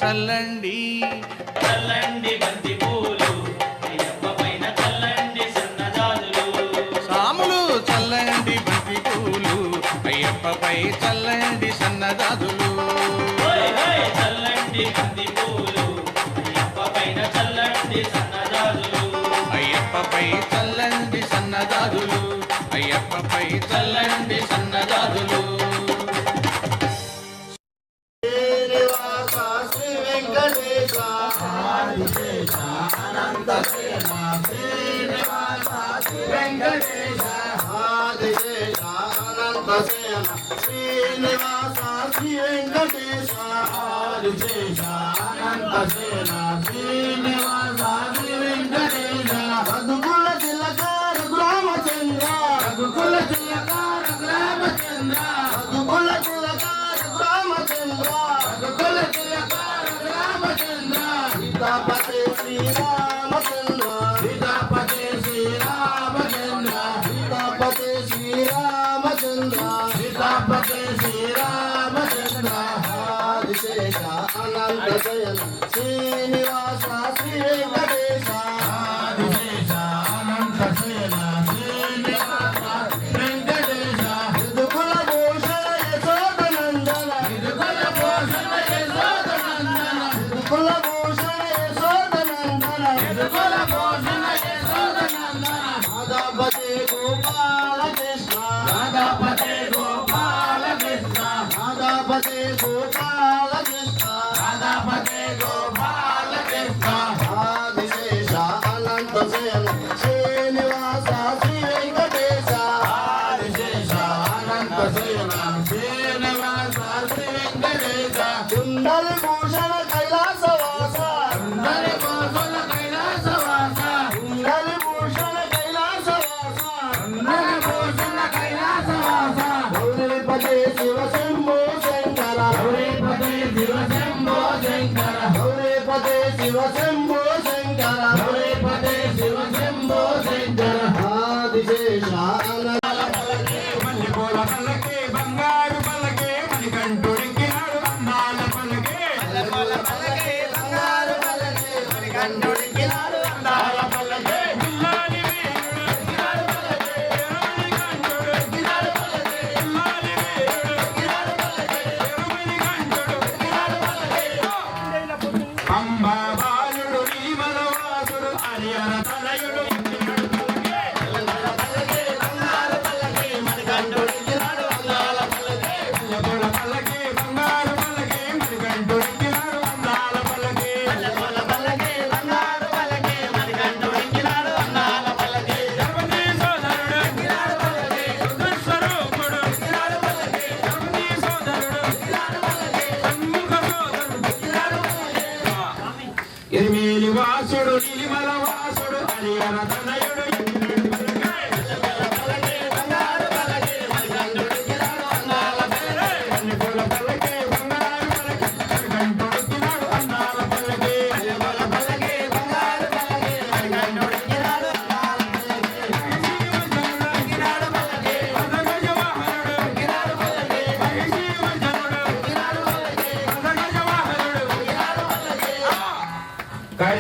చల్లండి చల్లండి బంతి పూలు అయ్యప్ప పైన చల్లండి సన్నజాజులు సాములు చల్లండి బంతి పూలు అయ్యప్పపై చల్లండి సన్నజాజులు హోయ్ హోయ్ చల్లండి బంతి పూలు అయ్యప్ప పైన చల్లండి సన్నజాజులు అయ్యప్పపై చల్లండి సన్నజాజులు అయ్యప్పపై చల్లండి సన్నజాజులు రఘుకుల తిలక రఘురామచంద్ర రఘుకుల తిలక రఘురామచంద్ర రఘుకుల తిలక రఘురామచంద్ర రఘుకుల తిలక రఘురామచంద్ర సీతాపతే శ్రీరామచంద్ర సీతాపతే శ్రీరామచంద్ర సీతాపతే శ్రీరామచంద్ర సీతాపతే శ్రీరామచంద్ర ఆదిశేష అనంత శయన శ్రీనివాస శ్రీ వెంకటేశ ఆదిశేష అనంత శయన శ్రీనివాస వెంకటేశ యదుకుల భూషణ యశోదనందన యదుకుల భూషణ యశోదనందన యదుకుల భూషణ యశోదనందన యదుకుల భూషణ యశోదనందన మాధవపతే గోపాల కృష్ణ మాధవపతే గోపాల కృష్ణ మాధవపతే గోపాల కృష్ణ మాధవపతే గోపాల కృష్ణ ఆదిశేష అనంత శయన శ్రీనివాస శ్రీ వెంకటేశ ఆదిశేష అనంత శయన శ్రీనివాస శ్రీ వెంకటేశ కుండల భూషణ కైలాసవాస కుండల భూషణ కైలాసవాస కుండల భూషణ కైలాసవాస కుండల భూషణ కైలాసవాస గౌరీపదే శివ శంభో శంకర గౌరీపదే శివ శంభో శంకర గౌరీపదే శివ శంభో శంకర గౌరీపదే శివ శంభో శంకర ఆదిశేష మల్లెపూల పల్లకి బంగారు పల్లకి మణికంఠుడికి నాడు అందాల పల్లకి మల్లెపూల పల్లకి బంగారు పల్లకి మణికంఠుడికి నాడు అందాల పల్లకి పిల్లాలి వీరుడు ఎక్కినాడు పల్లకి మణికంఠుడు ఎక్కినాడు పల్లకి పిల్లాలి వీరుడు ఎక్కినాడు పల్లకి మణికంఠుడు ఎక్కినాడు పల్లకి అంబా బాలుడు నీమలవాసుడు హరిహర తనయుడు ఎక్కినాడు పల్లకి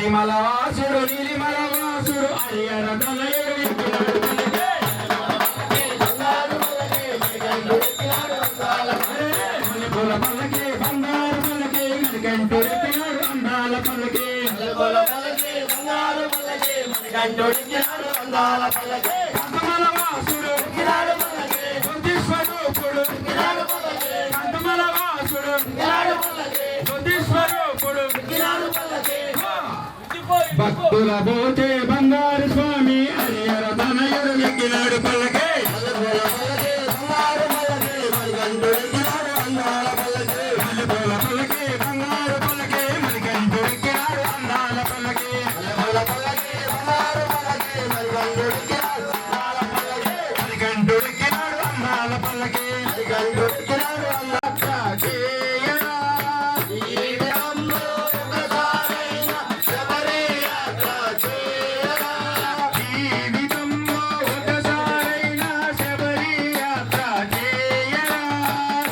పరిమళ వాసుడు నీలిమల వాసుడు అయ్యర తనయుడు ఎక్కినాడు పల్లకి. మల్లెపూల పల్లకి బంగారు పల్లకి మణికంఠుడు ఎక్కినాడు అందాల పల్లకి. కంఠమల వాసుడు జ్యోతిస్వరూపుడు కంఠమల వాసుడు జ్యోతిస్వరూపుడు భక్తుల పోతే బంగారు స్వామి అయ్యర తనయుడు ఎక్కినాడు పల్లకి. మల్లెపూల పల్లకి బంగారు పల్లకి మణికంఠుడు ఎక్కినాడు అందాల పల్లకి. మణికంఠుడు ఎక్కినాడు అందాల పల్లకి.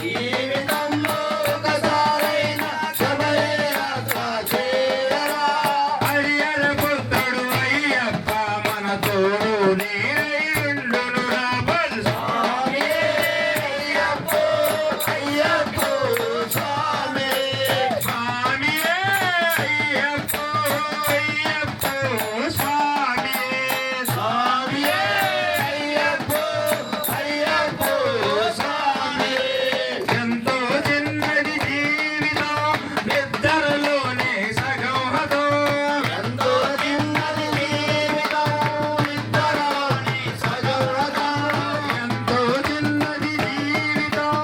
జీవితంలో ఒకసారైనా శబరి యాత్ర చేయరా. హరియర పుత్రుడు అయ్యప్ప మన తోడు నీరుండును రాబల్ స్వామి అయ్యప్పో అయ్యప్పో స్వామి స్వామి అయ్యప్పో అయ్యప్పో స్వామి స్వామి అయ్యప్పో అయ్యప్పో స్వామి. ఎంతో చిన్నది జీవితం నిద్రలోనే సగం హతో. ఎంతో చిన్నది జీవితం నిద్రలోనే సగం హతో. ఎంతో చిన్నది జీవితం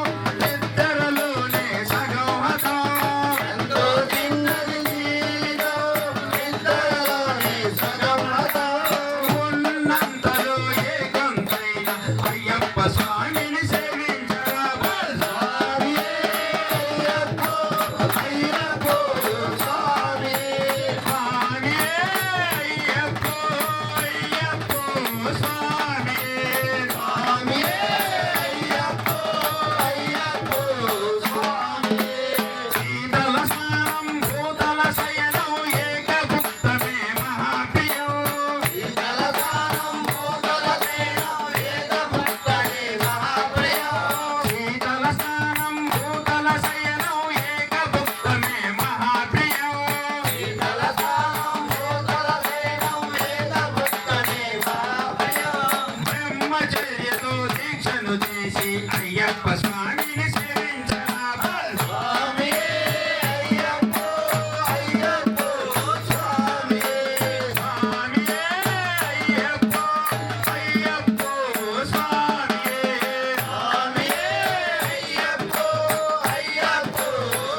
నిద్రలోనే సగం హతో. ఎంతో చిన్నది జీవితం నిద్రలోనే సగం హతో. ఉన్నంతలో ఏకంతైన అయ్యప్ప స్వామిని సేవించరా స్వామి అయ్యప్పో అయ్యప్పో స్వామి స్వామి అయ్యప్పో అయ్యప్పో స్వామి స్వామి అయ్యప్పో అయ్యప్పో స్వామి. శీతల స్నానం భూతల శయనం ఏకభుక్తమే మహాప్రియం. శీతల స్నానం భూతల శయనం ఏకభుక్తమే మహాప్రియం. శీతల స్నానం భూతల శయనం ఏకభుక్తమే మహాప్రియం. శీతల స్నానం భూతల శయనం ఏకభుక్తమే మహాప్రియం. బ్రహ్మచర్యతో దీక్షను చేసి అయ్యప్ప స్వామిని సేవించరా స్వామి అయ్యప్పో అయ్యప్పో స్వామి స్వామి అయ్యప్పో అయ్యప్పో స్వామి స్వామి అయ్యప్పో అయ్యప్పో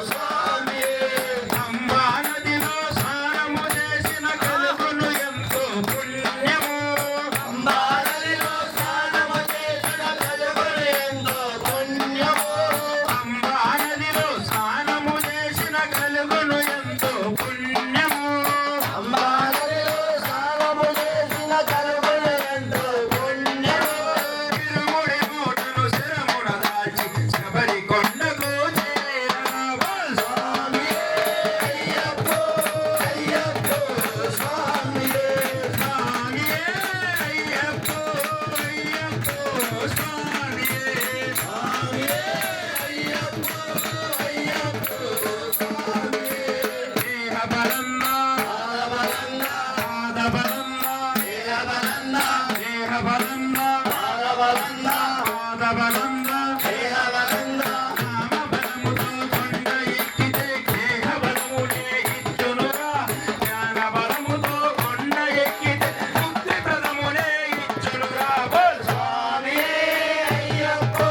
స్వామి. అంబా నదిలో స్నానము చేసిన కలుగును ఎంతో పుణ్యము. అంబా నదిలో స్నానము చేసిన కలుగును ఎంతో పుణ్యము. అంబా నదిలో స్నానము చేసిన కలుగును ఎంతో పుణ్యము. అంబా నదిలో స్నానము చేసిన కలుగును ఎంతో పుణ్యము. తిరుముడి మూటను శిరమున దాచి శబరి కొండకు చేరావా స్వామి అయ్యప్పో అయ్యప్పో స్వామి స్వామి అయ్యప్పో అయ్యప్పో స్వామి స్వామి అయ్యప్పో అయ్యప్పో స్వామి. దేహ బలన్నా పాద బలన్నా దేహ బలన్నా పాద బలన్నా దేహ బలన్నా. నామ బలముతో కొండ ఎక్కితే దేహ బలమునే ఇచ్చునురా. జ్ఞాన బలముతో కొండ ఎక్కితే ముక్తి ప్రదమునే ఇచ్చునురా స్వామి అయ్యప్పో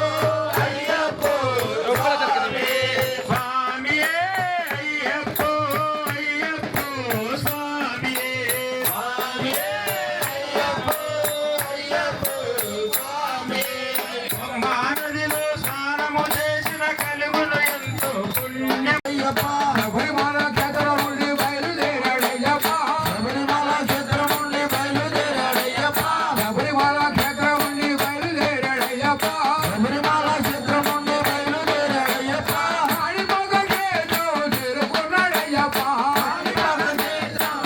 అయ్యప్పో స్వామి స్వామి అయ్యప్పో అయ్యప్పో స్వామి స్వామి అయ్యప్పో అయ్యప్పో స్వామి. అంబా నదిలో స్నానము చేసిన కలుగును ఎంతో పుణ్యం. శబరిమల క్షేత్రం నుండి బయలుదేరాడయ్యప్ప. శబరిమల క్షేత్రం నుండి బయలుదేరాడయ్యప్ప. శబరిమల క్షేత్రం నుండి బయలుదేరాడయ్యప్ప. శబరిమల క్షేత్రం నుండి బయలుదేరాడయ్యప్ప. కాణిపాక క్షేత్రం చేరుకున్నాడయ్యప్ప. కాణిపాక క్షేత్రం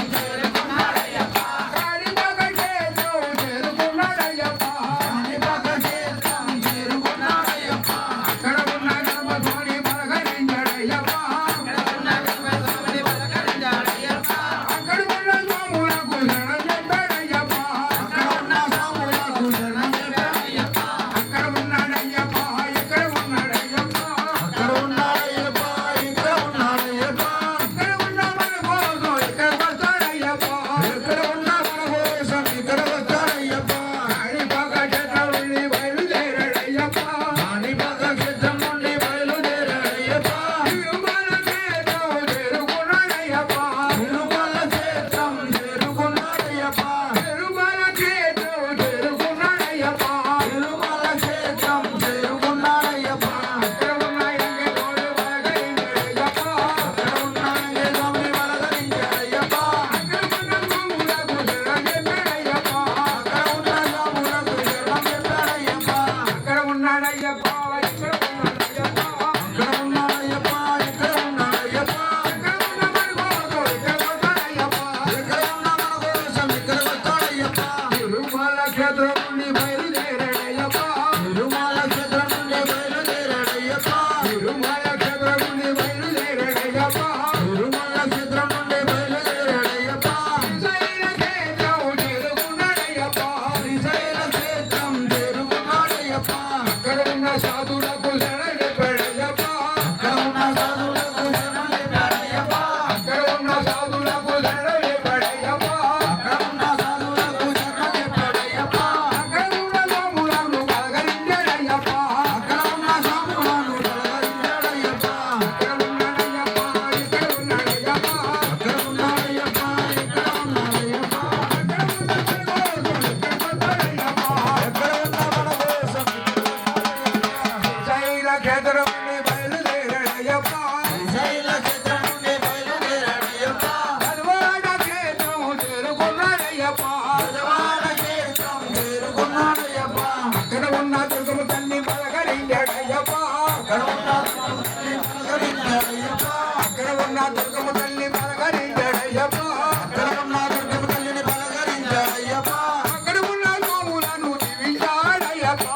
క్షేత్రం నుండి బయలుదేరాడయ్యప్ప గజవాడ క్షేత్రం చేరుకున్నాడయ్యప్ప అక్కడ ఉన్న దుర్గమ్మ తల్లి పలకరించాడయ్యప్ప అక్కడ ఉన్న దుర్గమ్మ తల్లి పలకరించాడయ్యప్ప అక్కడ ఉన్న గోవులను దీవించాడయ్యప్ప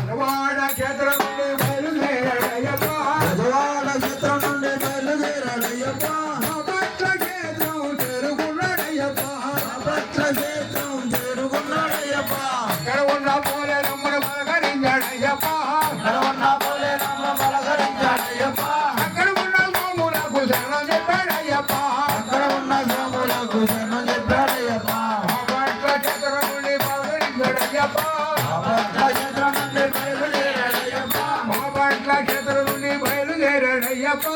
గజవాడ క్షేత్రం నుండి బయలుదేరాడయ్యప్ప బాపట్ల క్షేత్రం చేరుకున్నాడయ్యప్ప అక్కడ ఉన్న పోలేరమ్మను పలకరించాడయ్యప్ప అక్కడ ఉన్న గోములకు శరణం చెప్పాడయ్యప్ప బాపట్ల క్షేత్రం నుండి పలకరించాడయ్యప్ప బాపట్ల క్షేత్రం నుండి బయలుదేరాడయ్యప్ప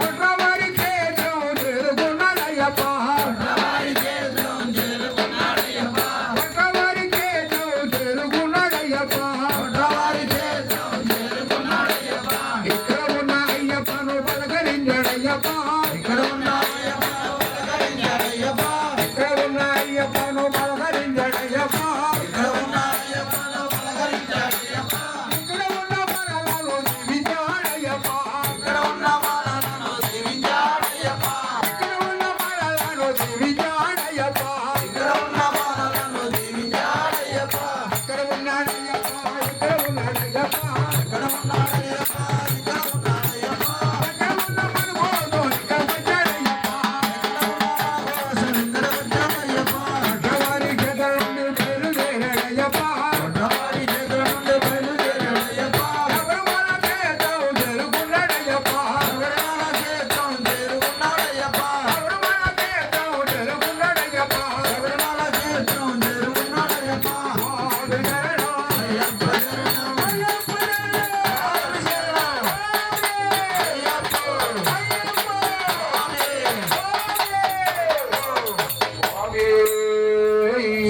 పుట్రవారి క్షేత్రం చేరుకున్నాడయ్యప్ప పుట్రవారి క్షేత్రం చేరుకున్నాడయ్యప్ప ఇక్కడ ఉన్న అయ్యప్పను పలకరించాడయ్యప్ప ఇక్కడ ఉన్న అయ్యప్పను పలకరించాడయ్యప్ప ఇక్కడ ఉన్న పరలను దీవించాడయ్యప్ప ఇక్కడ ఉన్న పరలను దీవించాడయ్యప్ప ఇక్కడ ఉన్నాడయ్యప్ప ఇక్కడ ఉన్నాడయ్యప్ప ఇక్కడ ఉన్న మన కోసం ఇక్కడ వచ్చాడయ్యప్ప పుట్రవారి క్షేత్రం నుండి బయలుదేరాడయ్యప్ప శబరిమల క్షేత్రం చేరుకున్నాడయ్యప్ప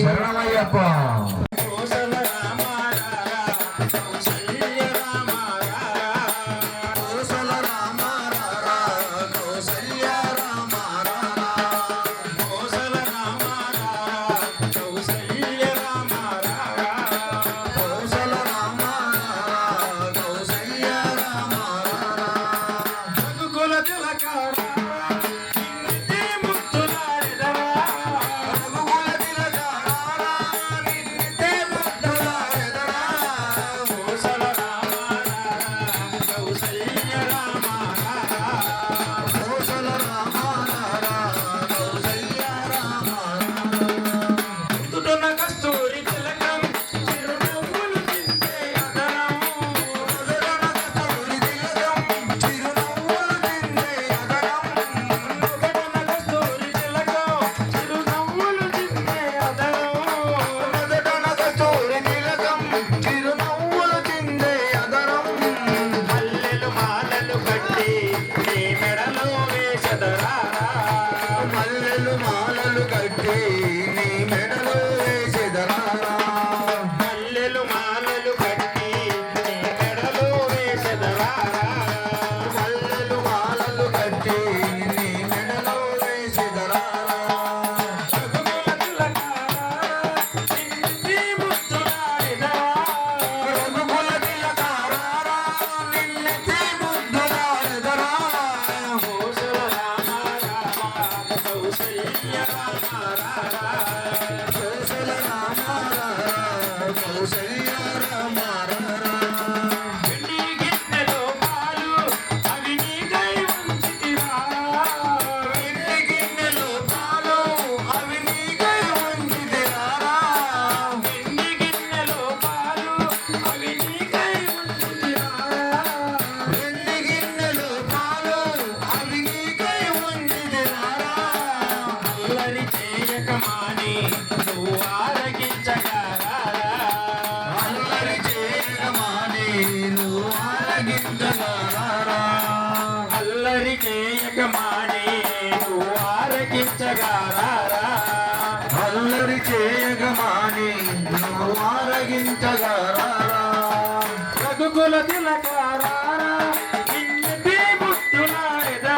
శరణమయ్యప్ప ముత్తులాడిదరా యజమాని నువ్వు ఆరగించగలరా రఘుకుల తిలకారా నిన్నటి ముద్దులాడెదా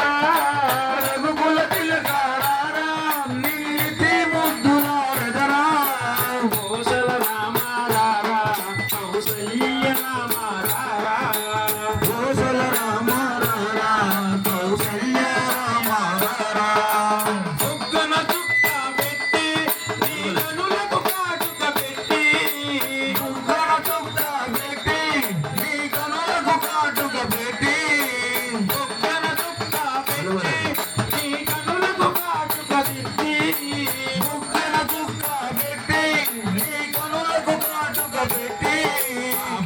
రఘుకుల తిలకారా నీతి ముద్దులాడెదరా కోసల రామారారా కౌసల్య రామారారా కోసల రామారారా కౌసల్య రామారారా బుగ్గన చుక్క పెట్టి నీ కనులకు కాటుక పెట్టి బుగ్గన చుక్క పెట్టి నీ కనులకు కాటుక పెట్టి బుగ్గన చుక్క పెట్టి నీ కనులకు కాటుక పెట్టి బుగ్గన చుక్క పెట్టి నీ కనులకు కాటుక పెట్టి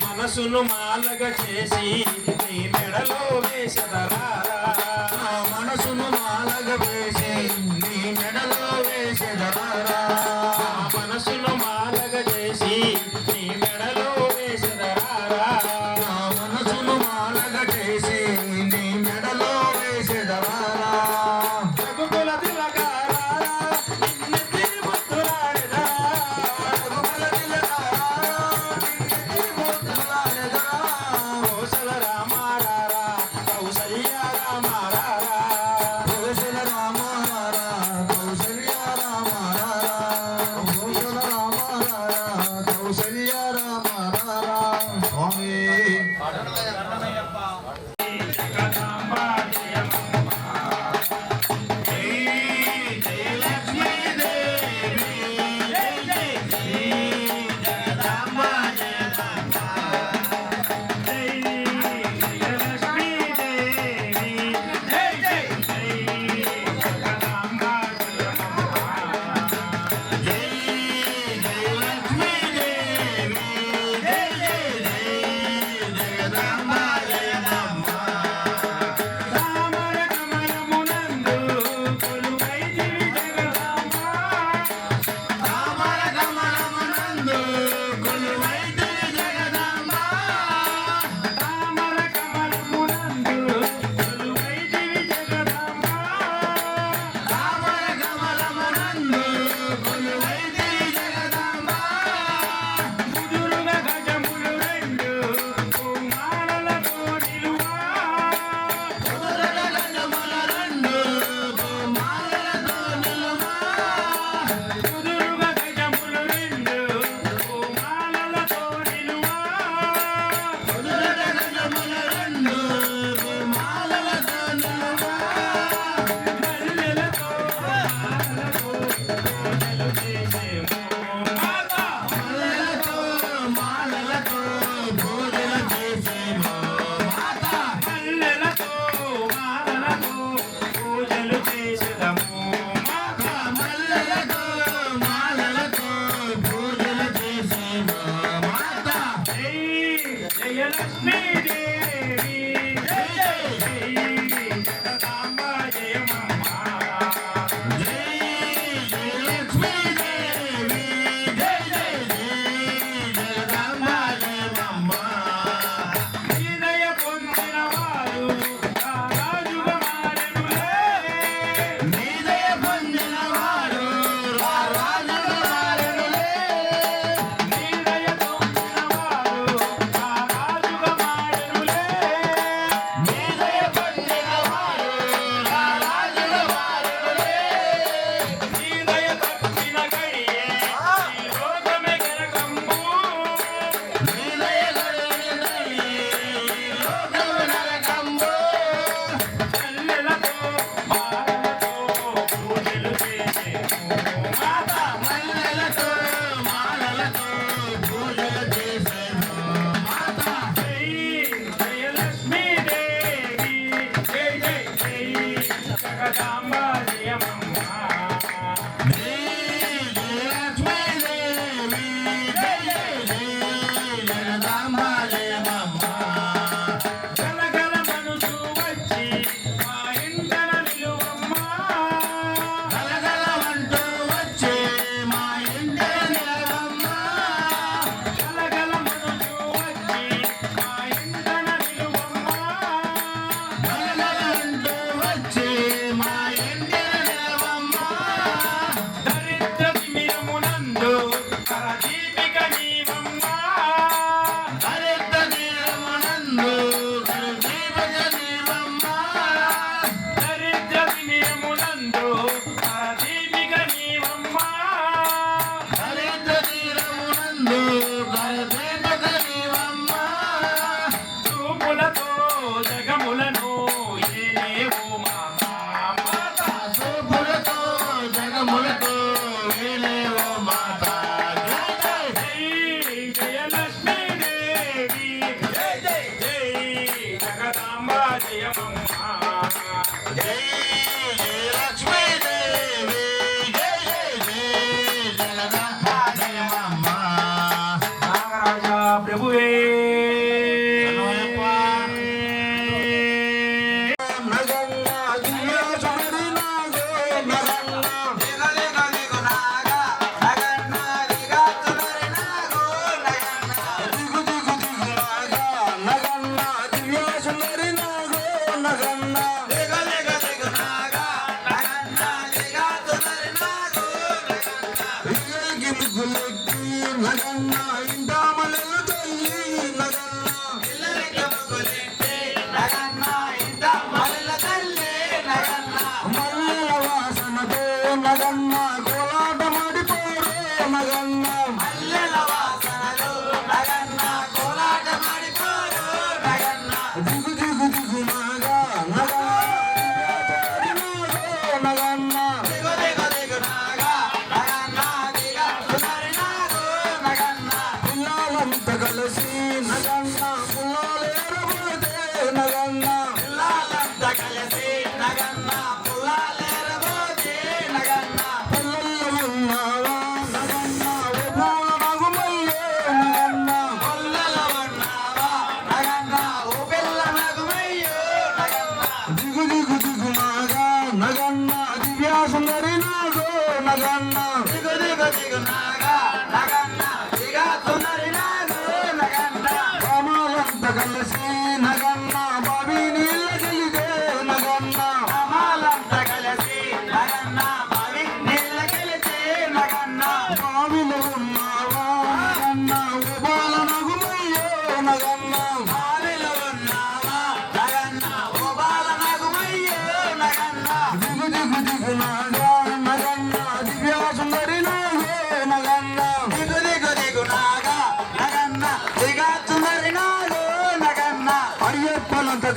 మనసును మాలగా చేసి నీ మెడలో వేసదరా నా మనసును మాలగ వేసి నీ మెడలో వేసెదరా మనసును మాలగా చేసి నీ మెడలో వేసదరా నా మనసును మాలగ చేసి నీ మెడలో వేసెదరా రఘుకుల తిలకారా నిన్నెత్తి ముద్దులాడెదా కోసల రామారారా కౌసల్య రామారారా కోసల రామారా కౌసల్య రామారా కోసల రామారా ప్రభువే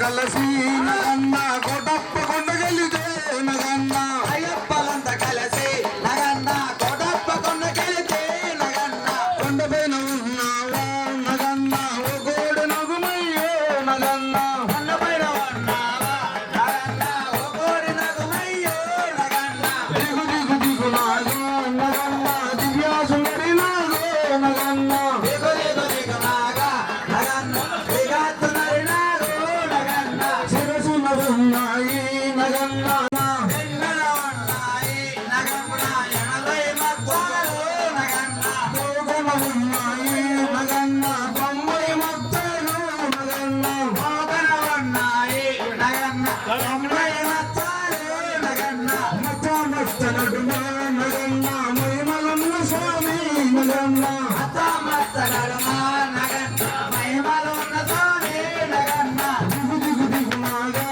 కలసి నగన్న కోటప్ప కొండగలితే నగన్న అయ్యప్పలంత కలిసి నగన్న కోటప్ప కొండగలితే నగన్న కొండపైన ఉన్నావా నగన్న ఓ గోడు నగుమయ్యో నగన్న కొండపైన ఉన్నావా నగన్న ఓ గోడు నగుమయ్యో నగన్న దిగు దిగు దిగు నాగో నగన్న దివ్యా సుందరి నాగో నగన్న దిగు దిగు దిగు నాగా నగన్న దిగా సుందరి నాగో ఉన్నాయి నగన్న ఉన్నాయి నగన్న ఎనభై మద్దలు నగన్న ఉన్నాయి నగన్న 90 మద్దలు నగన్న ఉన్నాయి నగన్న 90 మద్దలు నగన్న మచ్చ నడుమ నగన్న మహిమలన్న స్వామి నగన్న మచ్చ నడుమ నగన్న మహిమలన్న స్వామి నగన్న దిగు దిగు దిగు నాగా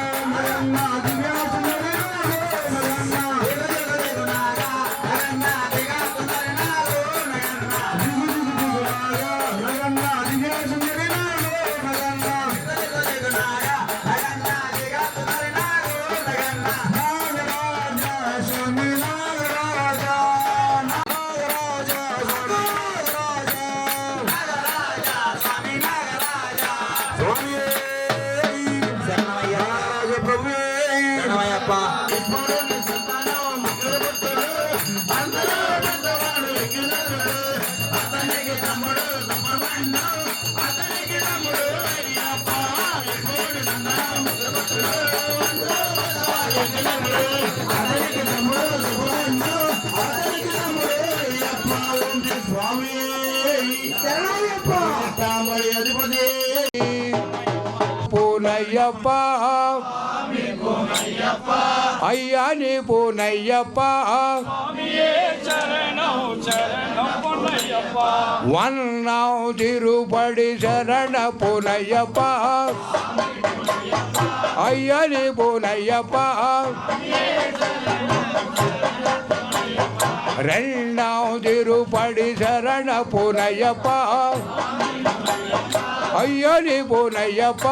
పూనయ్యప్ప అయ్యా నీ పూనయ్యప్ప వన్నాం తిరుపడి శరణ పూనయ్యప్ప అయ్యా నీ పూనయ్యప్ప రెండాం తిరుపడి శరణ పూనయ్యప్ప అయ్యా నీ పూనయ్యప్ప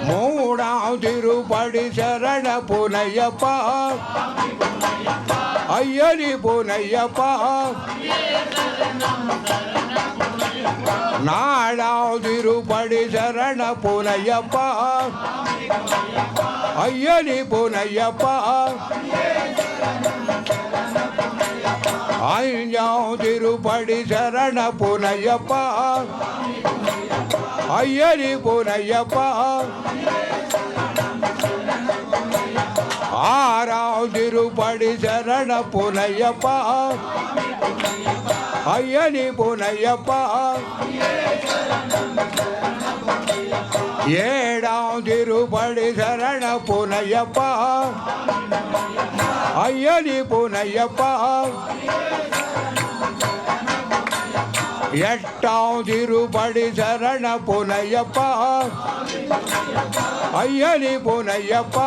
మూడాం తిరుపడి శరణ పూనయ్యప్ప అయ్యా నీ పూనయ్యప్ప నాడాం తిరుపడి శరణ పూనయ్యప్ప అయ్యా నీ పూనయ్యప్ప தஞ்சம் திருப்படி சரண புனையப்பா ஐயனி புனையப்பா ஆறாம் திருப்படி சரண புனையப்பா ஐயனி புனையப்பா ஏழாம் திருப்படி சரண புனையப்பா ஐயனி புனையப்பா எட்டாம் திருப்படி சரண புனையப்பா ஐயனி புனையப்பா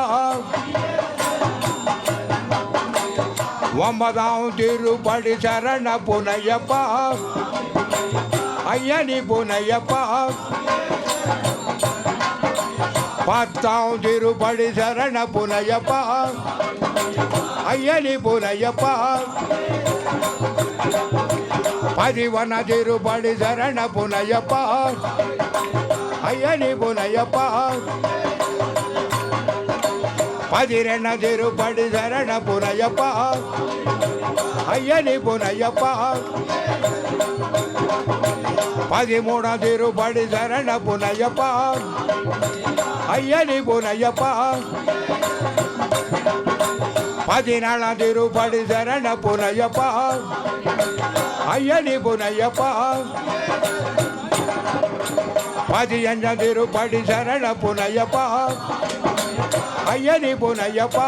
ஒன்பதாம் திருப்படி சரண புனையப்பா ஐயனி புனையப்பா பத்தாம் திருப்படி சரண புனையப்பா ஐயனி புனையப்பா பதிவன திருப்படி சரண புனையப்பா ஐயனி புனையப்பா பதிரெண்ண திருப்படி சரண புனையப்பா ஐயனி புனையப்பா பதிமூணாம் திருப்படி சரண புனையப்பா ஐயனி புனையப்பா பதினாலாம் திருப்படி சரண புனையப்பா ஐயனி புனையப்பா பதியஞ்சாம் திருப்படி சரண புனையப்பா ஐயனி புனையப்பா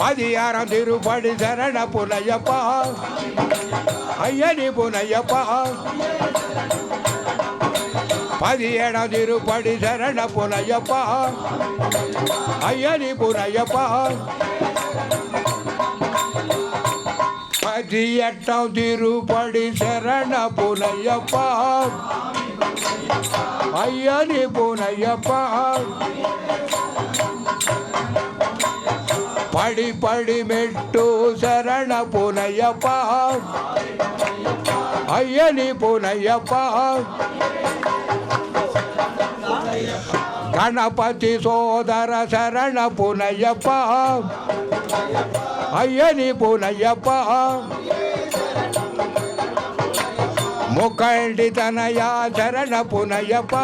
பதியாறாம் திருப்படி சரண புனையப்பா ஐயனி புனையப்பா பதியேழாம் திருப்படி சரண புனையப்பா ஐயனி புனையப்பா பதியெட்டாம் திருப்படி சரண புனையப்பா ஐயனி புனையப்பா படி படி மெட்டு சரண புனையப்பா ஐயனி புனையப்பா గణపతి సోదర శరణ పునయ్యప్ప అయ్యని పునయ్యప్ప ముఖండి తనయ శరణ పునయ్యప్ప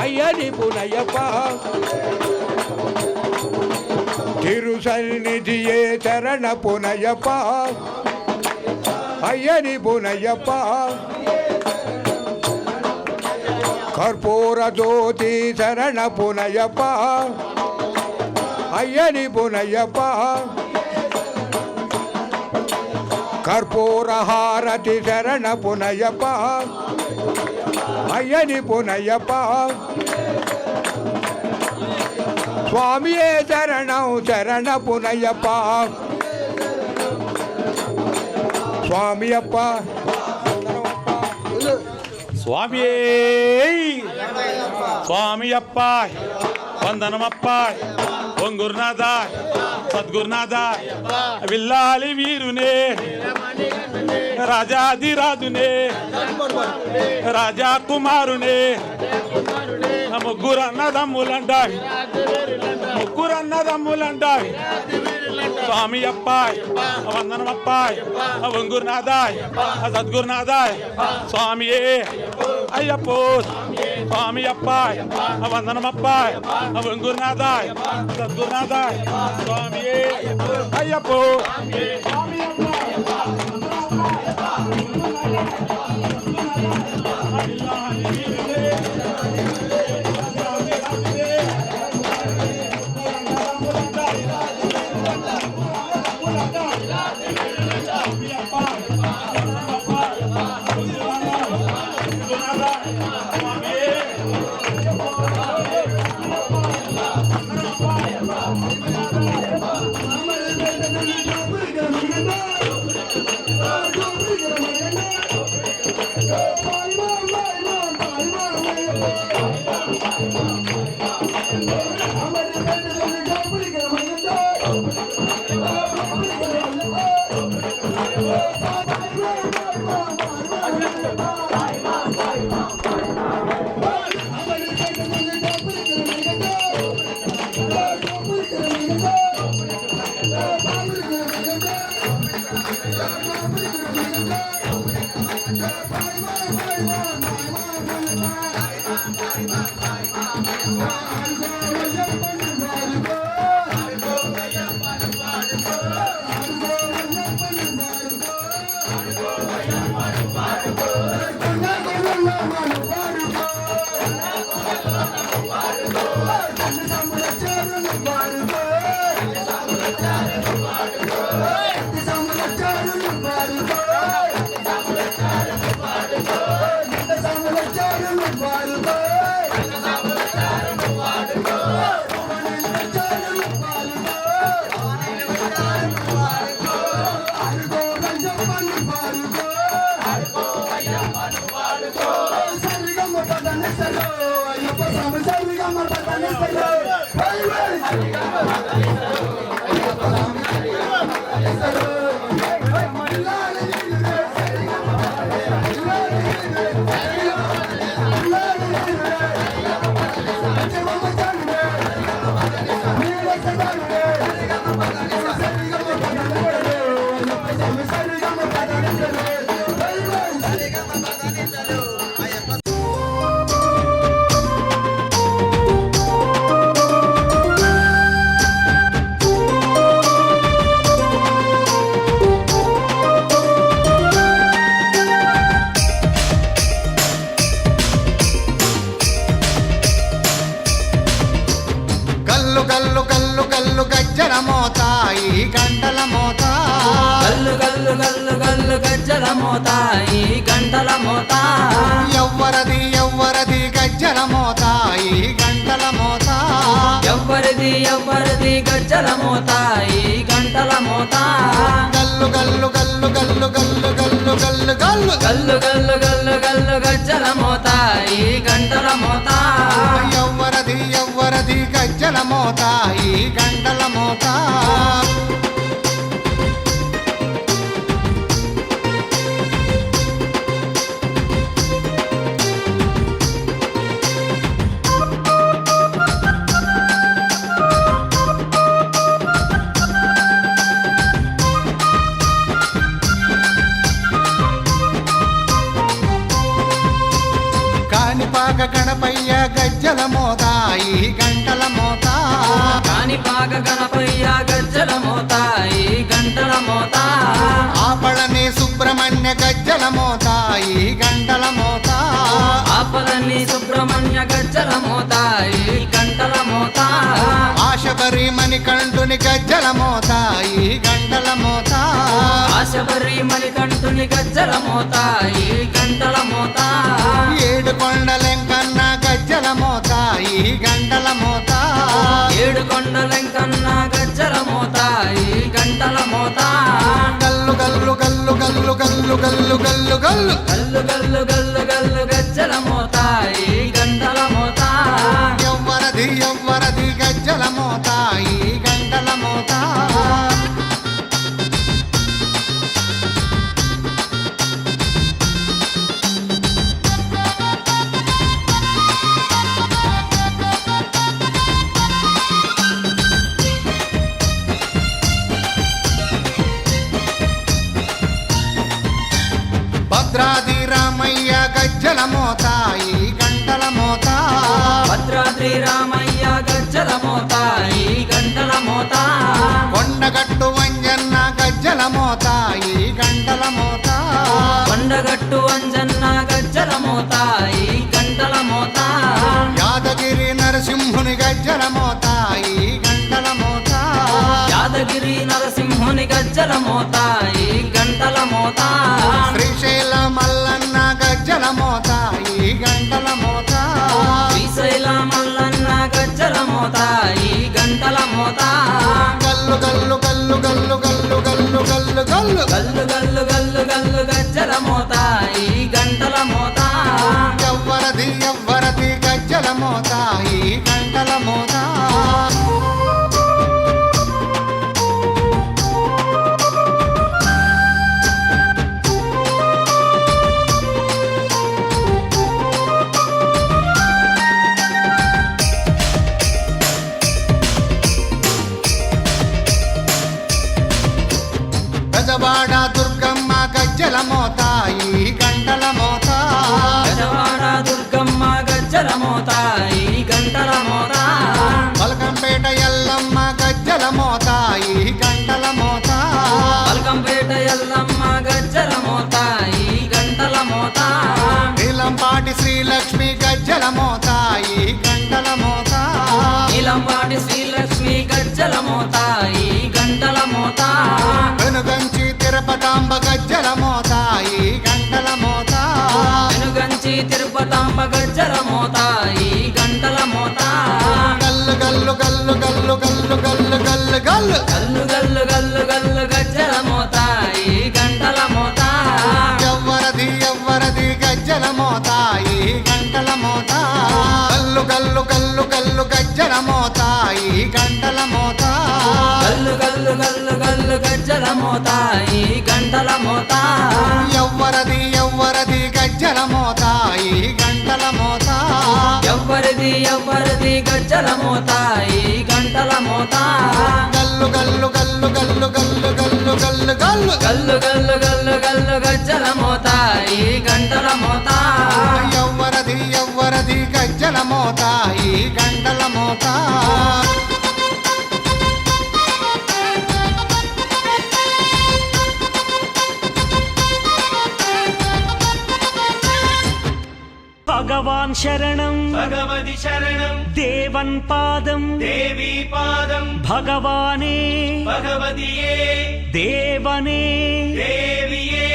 అయ్యని పునయ్యప్ప తిరుసన్నిధియే శరణ పునయ్యప్ప అయ్యని పునయ్యప్ప కర్పూర జ్యోతి శరణ పునయ్యప్ప అయ్యని పునయ్యప్ప కర్పూర హారతి శరణ పునయ్యప్ప అయ్యని పునయ్యప్ప స్వామియే శరణం శరణ పునయ్యప్ప స్వామియప్ప స్వామియే స్వామియప్ప వందనమప్ప ఓం గురునాథ సద్గురునాథ విల్లాలి వీరునే రాజాదిరాజునే రాజా కుమారునే ముగ్గురన్నదమ్ములంటావి ముగ్గురన్నదమ్ములంటావి స్వామియప్ప వందనమప్ప ఓం గురునాథ సద్గురునాథ స్వామియే అయ్యప్పో స్వామియప్ప వందనమప్ప ఓం గురునాథ సద్గురునాథ స్వామియే అయ్యప్పో Bye. గల్లు గల్లు గల్లు గల్లు గజ్జల మోత ఈ గంటల మోత గల్లు గల్లు గల్లు గల్లు గజ్జల మోత ఈ గంటల మోత ఎవ్వరది ఎవ్వరది గజ్జల మోత ఈ గంటల మోత ఎవ్వరిది ఎవ్వరిది గజ్జల మోత ఈ గంటల మోత గల్లు గల్లు గల్లు గల్లు గల్లు గల్లు గల్లు గల్లు గల్లు గల్లు గల్లు గల్లు గజ్జల మోత ఈ గంటల మోత ఎవ్వరది ఎవ్వరది గజ్జల మోత ఈ గంటల మోత కాణిపాక గణపయ్య గజ్జల మోత ఈ గంటల మోత కాణిపాక గణపయ్య గజ్జల మోత ఈ గంటల మోత ఆపళని సుబ్రహ్మణ్య గజ్జల మోత ఈ గంటల మోత ఆపలని సుబ్రహ్మణ్య గజ్జల మోత ఈ గంటల మోత ఆశబరి మణికంఠుని గజ్జల మోత ఈ గంటల మోత ఆశబరి మణికంఠుని గజ్జల మోత ఈ గంటల మోత ఏడు కొండలెంకన్న గజ్జల మోత ఈ గంటల మోత ఏడు కొండలెంకన్న గజ్జల మోత ఈ గంటల మోత గల్లు గల్లు గల్లు గల్లు గల్లు గల్లు గల్లు గల్లు గల్లు గల్లు గల్లు గల్లు గజ్జల మోత ఈ గంటల మోత ఎవ్వరది ఎవ్వరది గజ్జల మోత ఈ గంటల మోత భద్రాది రామయ్య గజ్జల మోత ఈ గంటల మోత భద్రాద్రి రామయ్య గజ్జల మోత ఈ గంటల మోత కొండగట్టు వంజన్న గజ్జల మోత ఈ గంటల మోత కొండగట్టు అంజన్న గజ్జల మోత ఈ గంటల మోత యాదగిరి నరసింహుని గజ్జల మోత ఈ గంటల మోత యాదగిరి నరసింహుని గజ్జల మోత ఈ గంటల మోత శ్రీశైల మల్లన్న గజ్జల మోత ఈ గంటల మోత శ్రీశైల మల్లన్న గజ్జల మోత ఈ గంటల మోత గల్లు గల్లు గల్లు గల్లు గల్లు గల్లు గల్లు గల్లు గల్లు గల్లు గల్లు గల్లు గజ్జల మోత ఈ గంటల మోత ఎవ్వరది ఎవ్వరది గజ్జల మోత ఈ గంటల మోత బెజవాడ దుర్గమ్మ గజ్జల మోత ఈ గంటల మోత ఈ గంటల మోత నీలంపాటి శ్రీలక్ష్మి గజ్జల మోత ఈ గంటల మోత వెనుగంచి తిరుపతాంబ గజ్జల మోత ఈ గంటల మోత వెనుగంచి తిరుపతాంబ గజ్జల మోత ఈ గంటల మోత గల్లు గల్లు గల్లు గల్లు గల్లు గల్లు గల్లు గల్లు గల్లు గల్లు గల్లు గల్లు గజ్జల మోత ఈ గంటల మోత ఎవ్వరది ఎవ్వరది గజ్జల మోత ఈ గంటల మోత గల్లు గల్లు గల్లు గల్లు గజ్జల మోత ఈ గంటల మోత గల్లు గల్లు గల్లు గల్లు గజ్జల మోత ఈ గంటల మోత ఎవ్వరది ఎవ్వరది గజ్జల మోత ఈ గంటల మోత ఎవ్వరిది ఎవ్వరిది గజ్జల మోత ఈ గంటల మోత గల్లు గల్లు గల్లు గల్లు గల్లు గల్లు గల్లు గల్లు గల్లు గల్లు గల్లు గల్లు గజ్జల మోత ఈ గంటల మోత ఎవ్వరది ఎవ్వరది గజ్జల మోత ఈ గంటల మోత భగవాన్ శరణం భగవతి శరణం దేవన్ పాదం దేవీ పాదం భగవానే భగవతియే దేవనే దేవియే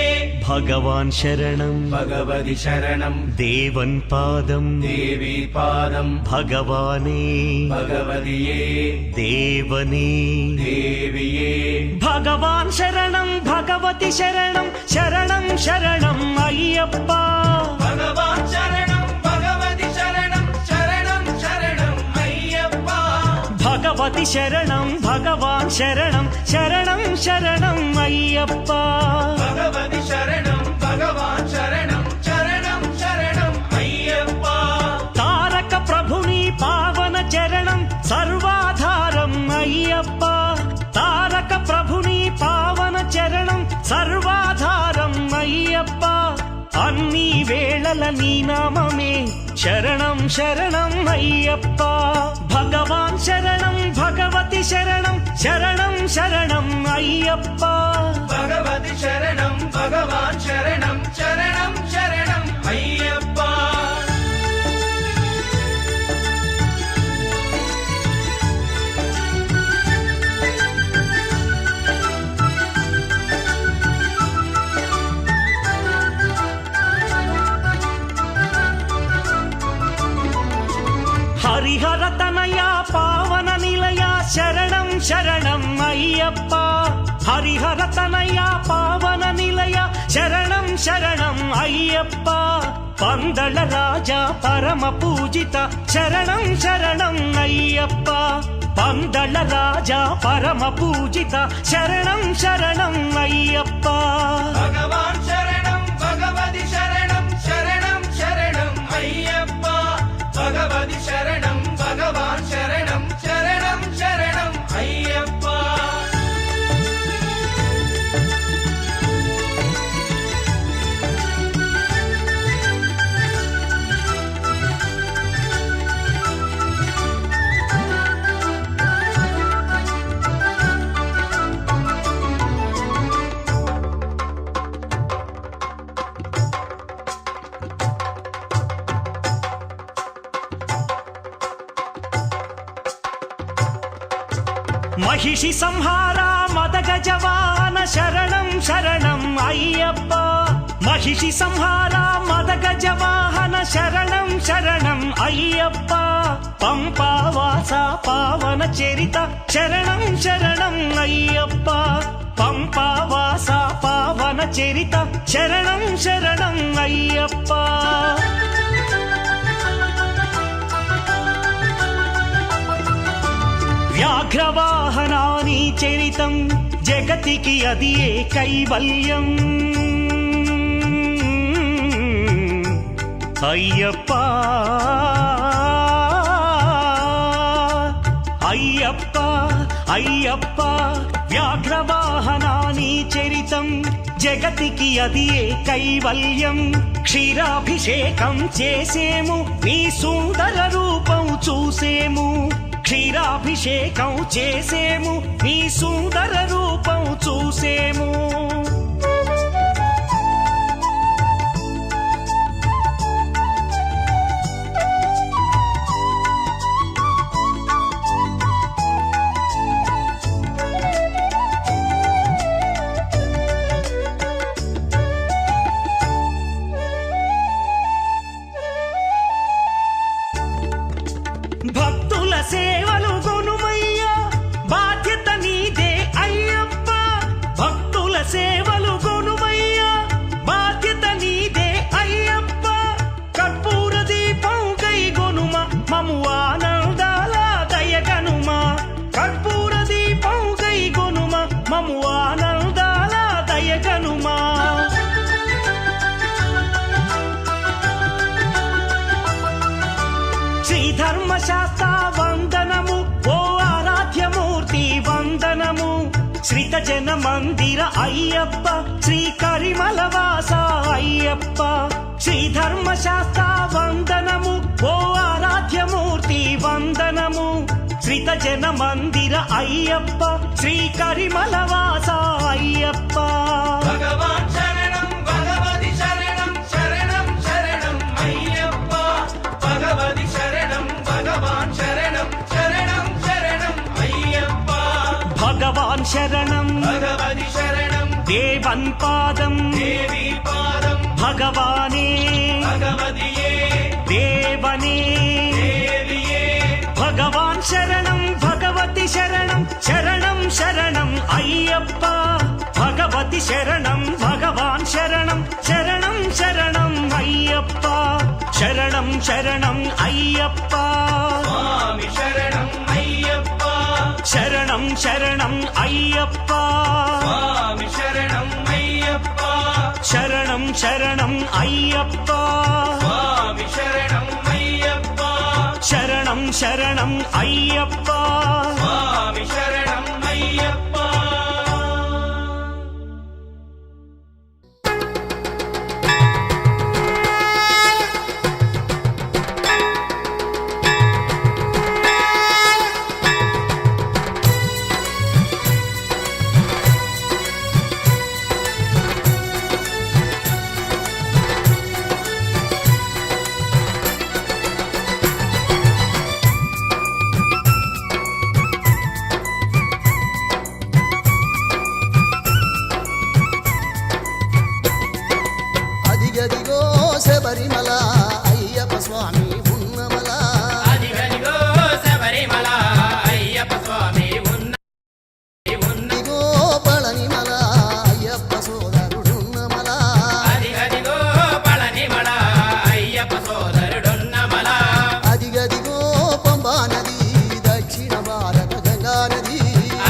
భగవాన్ శరణం భగవతి శరణం దేవన్ పాదం దేవీ పాదం భగవానే భగవతియే దేవనే దేవియే భగవాన్ శరణం భగవతి శరణం శరణం శరణం అయ్యప్ప భగవాన్ శరణం భగవతి శరణం శరణం శరణం అయ్యప్ప భగవతి శరణం భగవాన్ శరణం శరణం శరణం అయ్యప్ప భగవతి శరణం భగవాన్ శరణం శరణం శరణం అయ్యప్ప తారక ప్రభుని పావన చరణం సర్వాధారం అయ్యప్ప తారక ప్రభుని పావన చరణం సర్వాధారం అయ్యప్ప అన్ని వేళల నీ నామమే శరణం శరణం అయ్యప్ప భగవాన్ శరణం భగవతి శరణం శరణం శరణం అయ్యప్ప భగవతి శరణం భగవాన్ శరణం శరణం శరణం అయ్యప్ప హరిహర తనయ పావన నిలయ శరణం శరణం అయ్యప్ప హరిహర తనయ పావన నిలయ శరణం శరణం అయ్యప్ప పందళ రాజా పరమ పూజిత శరణం శరణం అయ్యప్ప పందళ రాజా పరమ పూజిత శరణం శరణం అయ్యప్ప భగవాన్ శరణం భగవతి శరణం శరణం శరణం అయ్యప్ప భగవతి శరణం భగవాన్ శరణం శరణం శరణం అయ్యప్ప మహిషి సంహార మదగజవాన శరణం శరణం అయ్యప్ప మహిషి సంహార మదగజవాహన శరణం శరణం అయ్యప్ప పంపావాస పావన చరిత శరణం శరణం అయ్యప్ప పంపావాస పావన చరిత శరణం శరణం అయ్యప్ప వ్యాఘ్రవాహనాని చరితం జగతికి అది ఏ కైవల్యం అయ్యప్ప అయ్యప్ప అయ్యప్ప వ్యాఘ్రవాహనాని చరితం జగతికి అది ఏ కైవల్యం క్షీరాభిషేకం చేసేము నీ సుందర రూపం చూసేము క్షీరాభిషేకం చేసేము నీ సుందర రూపం చూసేము మమ్ము ఆనందాల దయగనుమా శ్రీ ధర్మశాస్త్ర వందనము ఓ ఆరాధ్యమూర్తి వందనము శ్రీత జన మందిర అయ్యప్ప శ్రీ కరిమల వాస అయ్యప్ప శ్రీ ధర్మశాస్త్ర వందనము ఓ ఆరాధ్యమూర్తి వందనము శ్రీత జన మందిర అయ్యప్ప శ్రీ కరిమల వాస అయ్యప్ప భగవాన్ శరణం భగవతి శరణం శరణం శరణం అయ్యప్ప భగవతి శరణం భగవాన్ శరణం శరణం శరణం అయ్యప్ప భగవాన్ శరణం భగవతి శరణం దేవన్ పాదం దేవి పాదం భగవానే భగవతియే దేవనే దేవియే భగవాన్ శరణం భగవతి శరణం శరణం శరణం అయ్యప్ప భగవతి శరణం భగవాన్ శరణం శరణం శరణం అయ్యప్ప శరణం శరణం అయ్యప్ప స్వామి శరణం అయ్యప్ప శరణం శరణం అయ్యప్ప స్వామి శరణం అయ్యప్ప శరణం శరణం అయ్యప్ప స్వామి శరణం అయ్యప్ప శరణం శరణం అయ్యప్ప స్వామి శరణం అయ్యప్ప అదిగదిగో శబరిమల అయ్యప్ప స్వామి ఉన్నమల అదిగదిగో శబరిమల అయ్యప్ప స్వామి ఇదిగో పళనిమల అయ్యప్ప సోదరుడున్నమల అదిగదిగో పళనిమల అయ్యప్ప సోదరుడున్నమల అదిగదిగో పంబా నది దక్షిణ భారత గంగా నది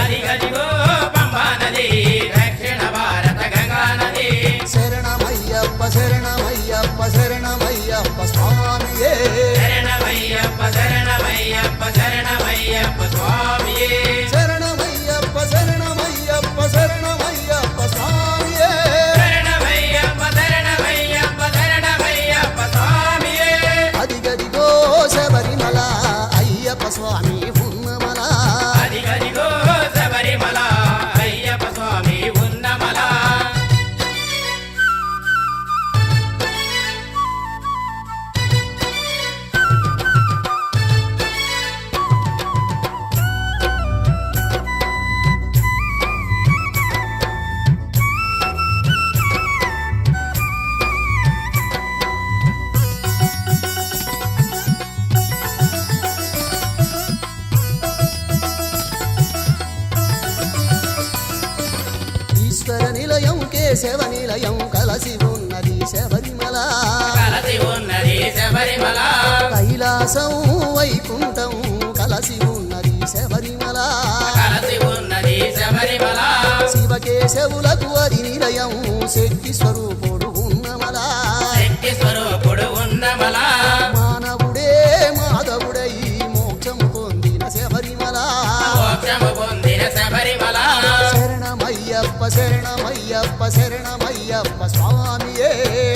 అదిగదిగో పంబా నది దక్షిణ భారత గంగా నది శరణమయ్యప్ప శరణమయ్యప్ప శరణమయ్యప్ప స్వామియే శరణమయ్యప్ప శరణమయ్యప్ప శరణమయ్యప్ప స్వామియే శరణమయ్యప్ప శరణమయ్యప్ప శరణమయ్యప్ప స్వామియే శరణమయ్యప్ప శరణమయ్యప్ప శరణమయ్యప్ప స్వామియే అదిగదిగో శబరిమల అయ్యప్ప స్వామి ఉన్నమల అదిగదిగో శబరిమల అయ్యప్ప స్వామి ఉన్నమల ఈశ్వర నిలయం కేశవ నిలయం కలసి ఉన్నది శబరిమల కలసి ఉన్నది శబరిమల కైలాసం వైకుంఠం కలసి ఉన్నది శబరిమల కలసి ఉన్నది శబరిమల శివకేశవులకు అది నిలయం శక్తి స్వరూపుడు ఉన్నమల శక్తి స్వరూపుడు ఉన్నమల మానవుడే మాధవుడై మోక్షము పొందిన శబరిమల మోక్షము పొందిన శబరిమల శరణమయ్యప్ప శరణమయ్యప్ప శరణమయ్యప్ప స్వామియే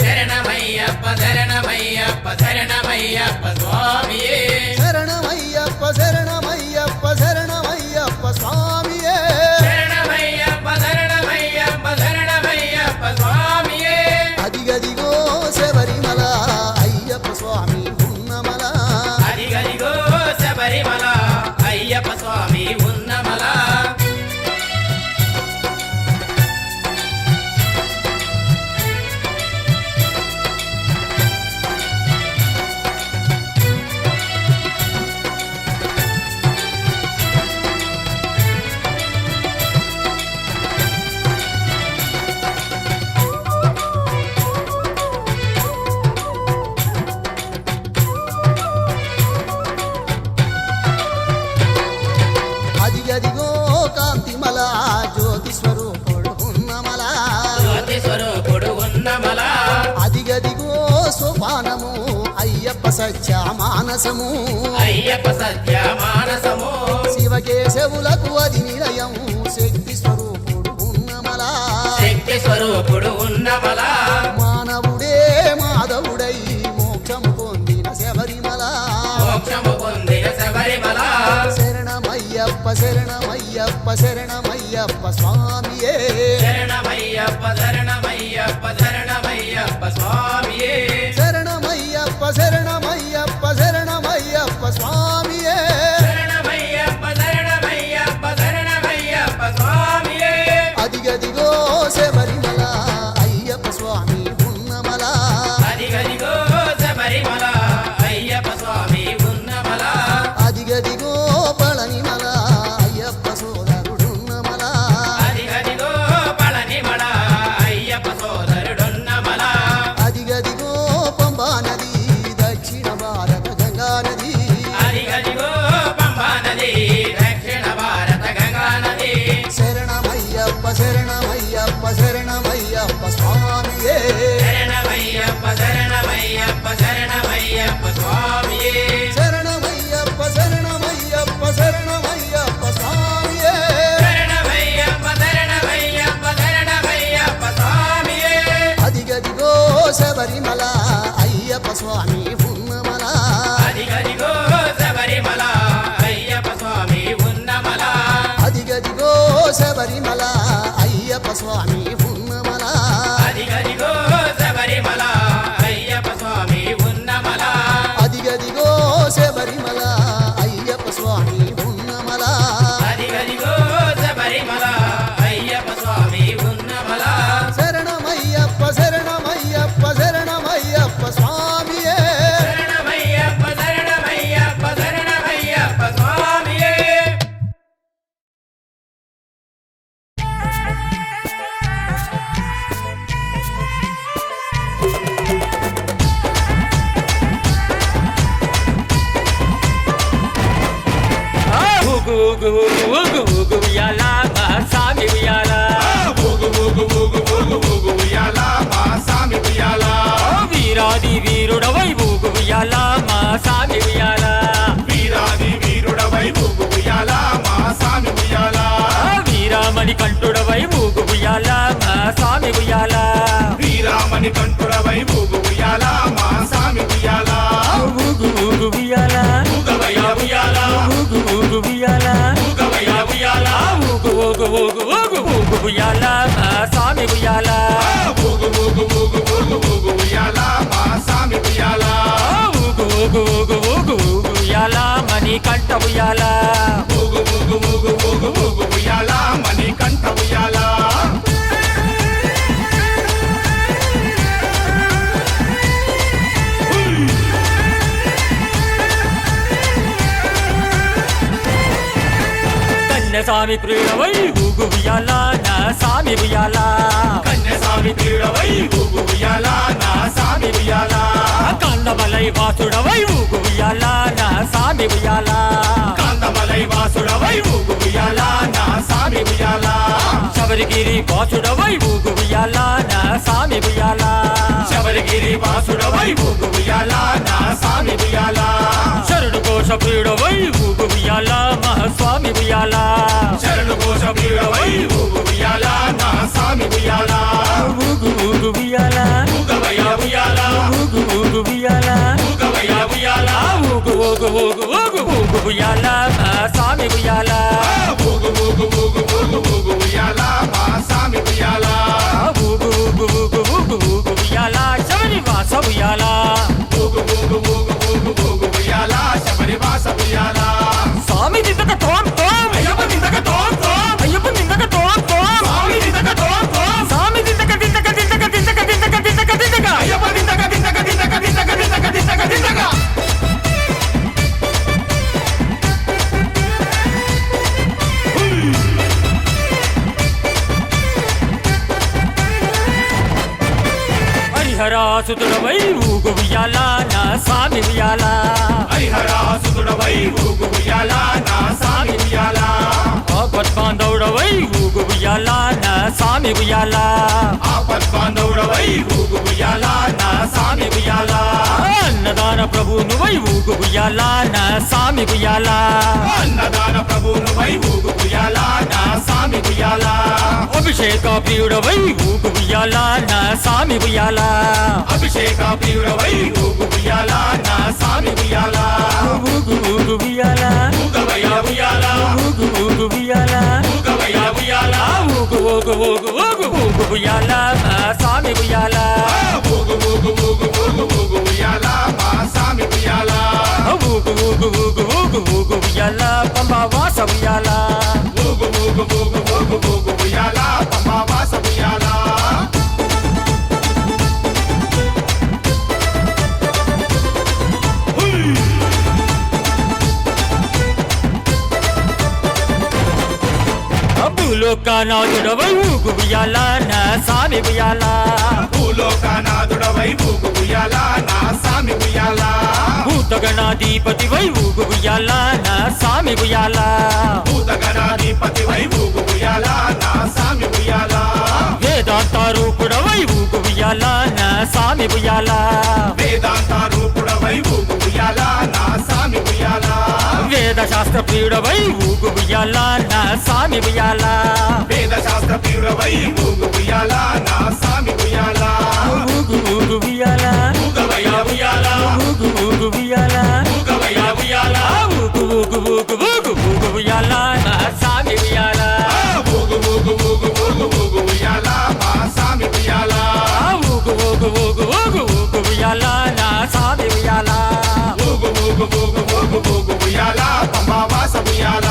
శరణమయ్యప్ప శరణమయ్యప్ప శరణమయ్యప్ప స్వామియే శరణమయ్యప్ప శరణమయ్యప్ప శరణమయ్యప్ప స్వామియే శరణమయ్యప్ప శరణమయ్యప్ప శరణమయ్యప్ప స్వామియే అదిగదిగో శబరిమల అయ్యప్ప స్వామి ఉన్నమల అదిగదిగో శబరిమల అయ్యప్ప స్వామి ఉన్నమల సత్య మానసము అయ్యప్ప సత్య మానసము శివకేశవులకు అది నిలయం శక్తి స్వరూపుడు ఉన్నమలా శక్తి స్వరూపుడు ఉన్నమలా మానవుడే మాధవుడై మోక్షము పొందిన శబరిమల మోక్షము పొందిన శబరిమల శరణమయ్యప్ప శరణమయ్యప్ప శరణమయ్యప్ప స్వామియే శరణమయ్యప్ప శరణమయ్యప్ప శరణమయ్యప్ప స్వామియే శరణమయ్యప్ప శరణమయ్యప్ప శరణమయ్యప్ప స్వామియే శరణమయ్యప్ప శరణమయ్యప్ప శరణమయ్యప్ప స్వామియే అదిగదిగో శబరిమల అయ్యప్ప స్వామి ఉన్నమల అదిగదిగో శబరిమల అయ్యప్ప స్వామి ఉన్నమల అదిగదిగో పళనిమల అయ్యప్ప సోదరుడున్నమల అదిగదిగో పళనిమల అయ్యప్ప సోదరుడున్నమల అదిగదిగో పంబా నది దక్షిణ భారత గంగా నది అదిగదిగో పంబా నది దక్షిణ భారత గంగా నది శరణమయ్యప్ప శరణమయ్యప్ప శరణమయ్యప్ప స్వామియే శరణమయ్యప్ప శరణమయ్యప్ప శరణమయ్యప్ప స్వామియే శరణమయ్యప్ప శరణమయ్యప్ప శరణమయ్యప్ప స్వామియే శరణమయ్యప్ప శరణమయ్యప్ప శరణమయ్యప్ప స్వామియే అదిగదిగో శబరిమల అయ్యప్ప స్వామి ఉన్నమల అదిగదిగో శబరిమల అయ్యప్ప స్వామి ఉన్నమల అదిగదిగో శబరిమల అయ్యప్ప స్వామి ఉన్నమల అదిగదిగో శబరిమల అయ్యప్ప స్వామి ఉన్నమల అదిగదిగో శబరిమల అయ్యప్ప స్వామి ఉన్నమల అదిగదిగో శబరిమల అయ్యప్ప స్వామి ఉన్నమల శరణమయ్యప్ప శరణమయ్యప్ప శరణమయ్యప్ప స్వామియే శరణమయ్యప్ప శరణమయ్యప్ప శరణమయ్యప్ప స్వామియే ఊగు ఊగు ఊగు ఊగు ఉయ్యాల మా సామి ఉయ్యాల వీరాది వీరుడవై ఊగు ఉయ్యాల మా సామి ఉయ్యాల వీరామణి కంఠుడవై ఊగు ఉయ్యాల మా సామి ఉయ్యాల వీరామణి కంఠుడవై ఊగు ఉయ్యాల మా సామి ఉయ్యాల ఊగు ఊగు ఉయ్యాల ఊగవయ్య ఉయ్యాల ఊగు ఊగు ఉయ్యాల ఊగవయ్య ఉయ్యాల ఊగు ఊగు ఊగు ఊగు ఊగు ఉయ్యాల మా సామి ఉయ్యాల ఊగు ఊగు ఊగు ఊగు ఊగు ఉయ్యాల మా సామి ఉయ్యాల ఊగు ఊగు ఊగు ఊగు ఊగు ఉయ్యాల మణి కంఠ ఉయ్యాల ఊగు ఊగు ఊగు ఊగు ఊగు ఉయ్యాల మణి కంఠ ఉయ్యాల కన్యస్వామి ప్రియుడవై ఊగు ఉయ్యాల నా సామి ఉయ్యాల కన్యస్వామి ప్రియుడవై ఊగు ఉయ్యాల నా సామి ఉయ్యాల కందమలై వాసుడవై ఊగు ఉయ్యాల నా సామి ఉయ్యాల కాంతమలై వాసుడవై ఊగు ఉయ్యాల నా సామి ఉయ్యాల శబరిగిరి వాసుడవై ఊగు ఉయ్యాల నా సామి ఉయ్యాల శబరిగిరి వాసుడవై ఊగు ఉయ్యాల నా సామి ఉయ్యాల శరణు కోశ ప్రియుడవై ఊగు ఉయ్యాల మహాస్వామి ఉయ్యాల శరణు కోశ ప్రియుడవై ఊగు ఉయ్యాల నా సామి ఉయ్యాల ఊగు ఊగు ఉయ్యాల ఊగవయ్య ఉయ్యాల ఊగు ఊగు ఉయ్యాల ఊగవయ్య ఉయ్యాల ఊగు ఊగు ఊగు ఊగు ఊగు ఉయ్యాల మహాస్వామి ఉయ్యాల ఊగు ఊగు ఊగు ఊగు ఊగు ఉయ్యాల మా సామి ఉయ్యాల ఊగు ఊగు ఊగు ఊగు ఊగు ఉయ్యాల శబరి వాస ఉయ్యాల ఊగు ఊగు ఊగు ఊగు ఊగు ఉయ్యాల శబరి వాస ఉయ్యాల స్వామి దిద్దక తోం తోం అయ్యప్ప నిందక తోం తోం అయ్యప్ప దిద్దక తోం తోం స్వామి నిందక తోం తోం స్వామి దిద్దక దిద్దక దిద్దక దిద్దక దిద్దక దిద్దక దిద్దక అయ్యప్ప నిందక దిందక దిందక దిందక దిందక దిందక దిందక హరిహరాసుతుడవై ఊగు ఉయ్యాల నా సామి ఉయ్యాల హరిహరాసుతుడవై ఊగు ఉయ్యాల నా సామి ఉయ్యాల ఆపద్బాంధవుడవై ఊగు ఉయ్యాల నా సామి ఉయ్యాల ఆపద్బాంధవుడవై ఊగు ఉయ్యాల నా సామి ఉయ్యాల అన్నదాన ప్రభువునువై ఊగు ఉయ్యాల నా సామి ఉయ్యాల అన్నదాన ప్రభువునువై ఊగు ఉయ్యాల నా సామి ఉయ్యాల అభిషేక ప్రియుడవై ఊగు ఉయ్యాల నా సామి ఉయ్యాల అభిషేక ప్రియుడవై ఊగు ఉయ్యాల నా సామి ఉయ్యాల ఊగు ఊగు ఉయ్యాల ఊగవయ్యా ఉయ్యాల ఊగు ఊగు ఉయ్యాల ఊగవయ్యా ఉయ్యాల ఊగు ఊగు ఊగు ఊగు ఊగు ఉయ్యాల నా సామి ఉయ్యాల ఊగు ఊగు ఊగు ఊగు ఊగు ఉయ్యాల మా సామి ఉయ్యాల ఊగు ఊగు ఊగు ఊగు ఊగు ఉయ్యాల పంబవాస ఉయ్యాల ఊగు ఊగు ఊగు ఊగు ఊగు ఉయ్యాల పంబవాస ఉయ్యాల భూలోకనాథుడవై ఊగు ఉయ్యాల నా సామి ఉయ్యాల భూలోకనాథుడవై ఊగు ఉయ్యాల నా సామి ఉయ్యాల భూతగణాధిపతివై ఊగు ఉయ్యాల నా సామి ఉయ్యాల భూతగణాధిపతివై ఊగు ఉయ్యాల నా సామి ఉయ్యాల వేదాంత రూపుడవై ఊగు ఉయ్యాల నా సామి ఉయ్యాల వేదాంత రూపుడవై ఊగు ఉయ్యాల నా సామి ఉయ్యాల వేద శాస్త్ర ప్రియుడవై ఊగు ఉయ్యాల నా సామి ఉయ్యాల వేద శాస్త్ర ప్రియుడవై ఊగు ఉయ్యాల నా సామి ఉయ్యాల ఊగు ఊగు ఉయ్యాల ఊగవయ్యా ఉయ్యాల ఊగు ఊగు ఉయ్యాల ఊగవయ్యా ఉయ్యాల ఊగు ఊగు ఊగు ఊగు ఊగు ఉయ్యాల నా సామి ఉయ్యాల ఊగు ఊగు ఊగు ఊగు ఊగు ఉయ్యాల మా సామి ఉయ్యాల ఊగు ఊగు ఊగు ఊగు ఊగు ఉయ్యాల నా సామి ఉయ్యాల ఊగు ఊగు ఊగు ఊగు ఊగు ఉయ్యాల పంబవాస ఉయ్యాల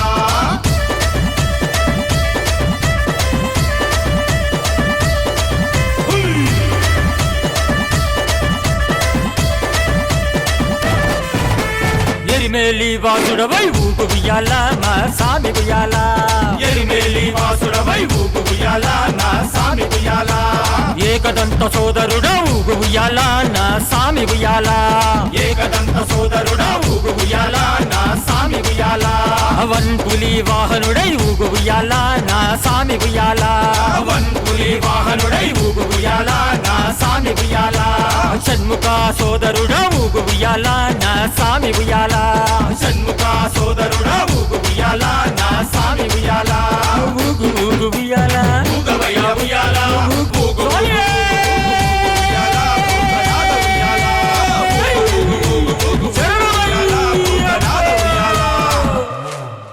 ఎరిమేలి వాసుడవై ఊగు ఉయ్యాల మా సామి ఉయ్యాల ఎరిమేలి వాసుడవై ఊగు ఉయ్యాల నా సామి ఉయ్యాల ఏకదంత సోదరుడా ఊగు ఉయ్యాల నా సామి ఉయ్యాల ఏకదంత సోదరుడా ఊగు ఉయ్యాల నా సామి ఉయ్యాల వన్పులి వాహనుడై ఊగు ఉయ్యాల నా సామి ఉయ్యాల వన్పులి వాహనుడై ఊగు ఉయ్యాల నా సామి ఉయ్యాల షణ్ముఖ సోదరుడా ఊగు ఉయ్యాల నా సామి ఉయ్యాల షణ్ముఖ సోదరుడా ఊగు ఉయ్యాల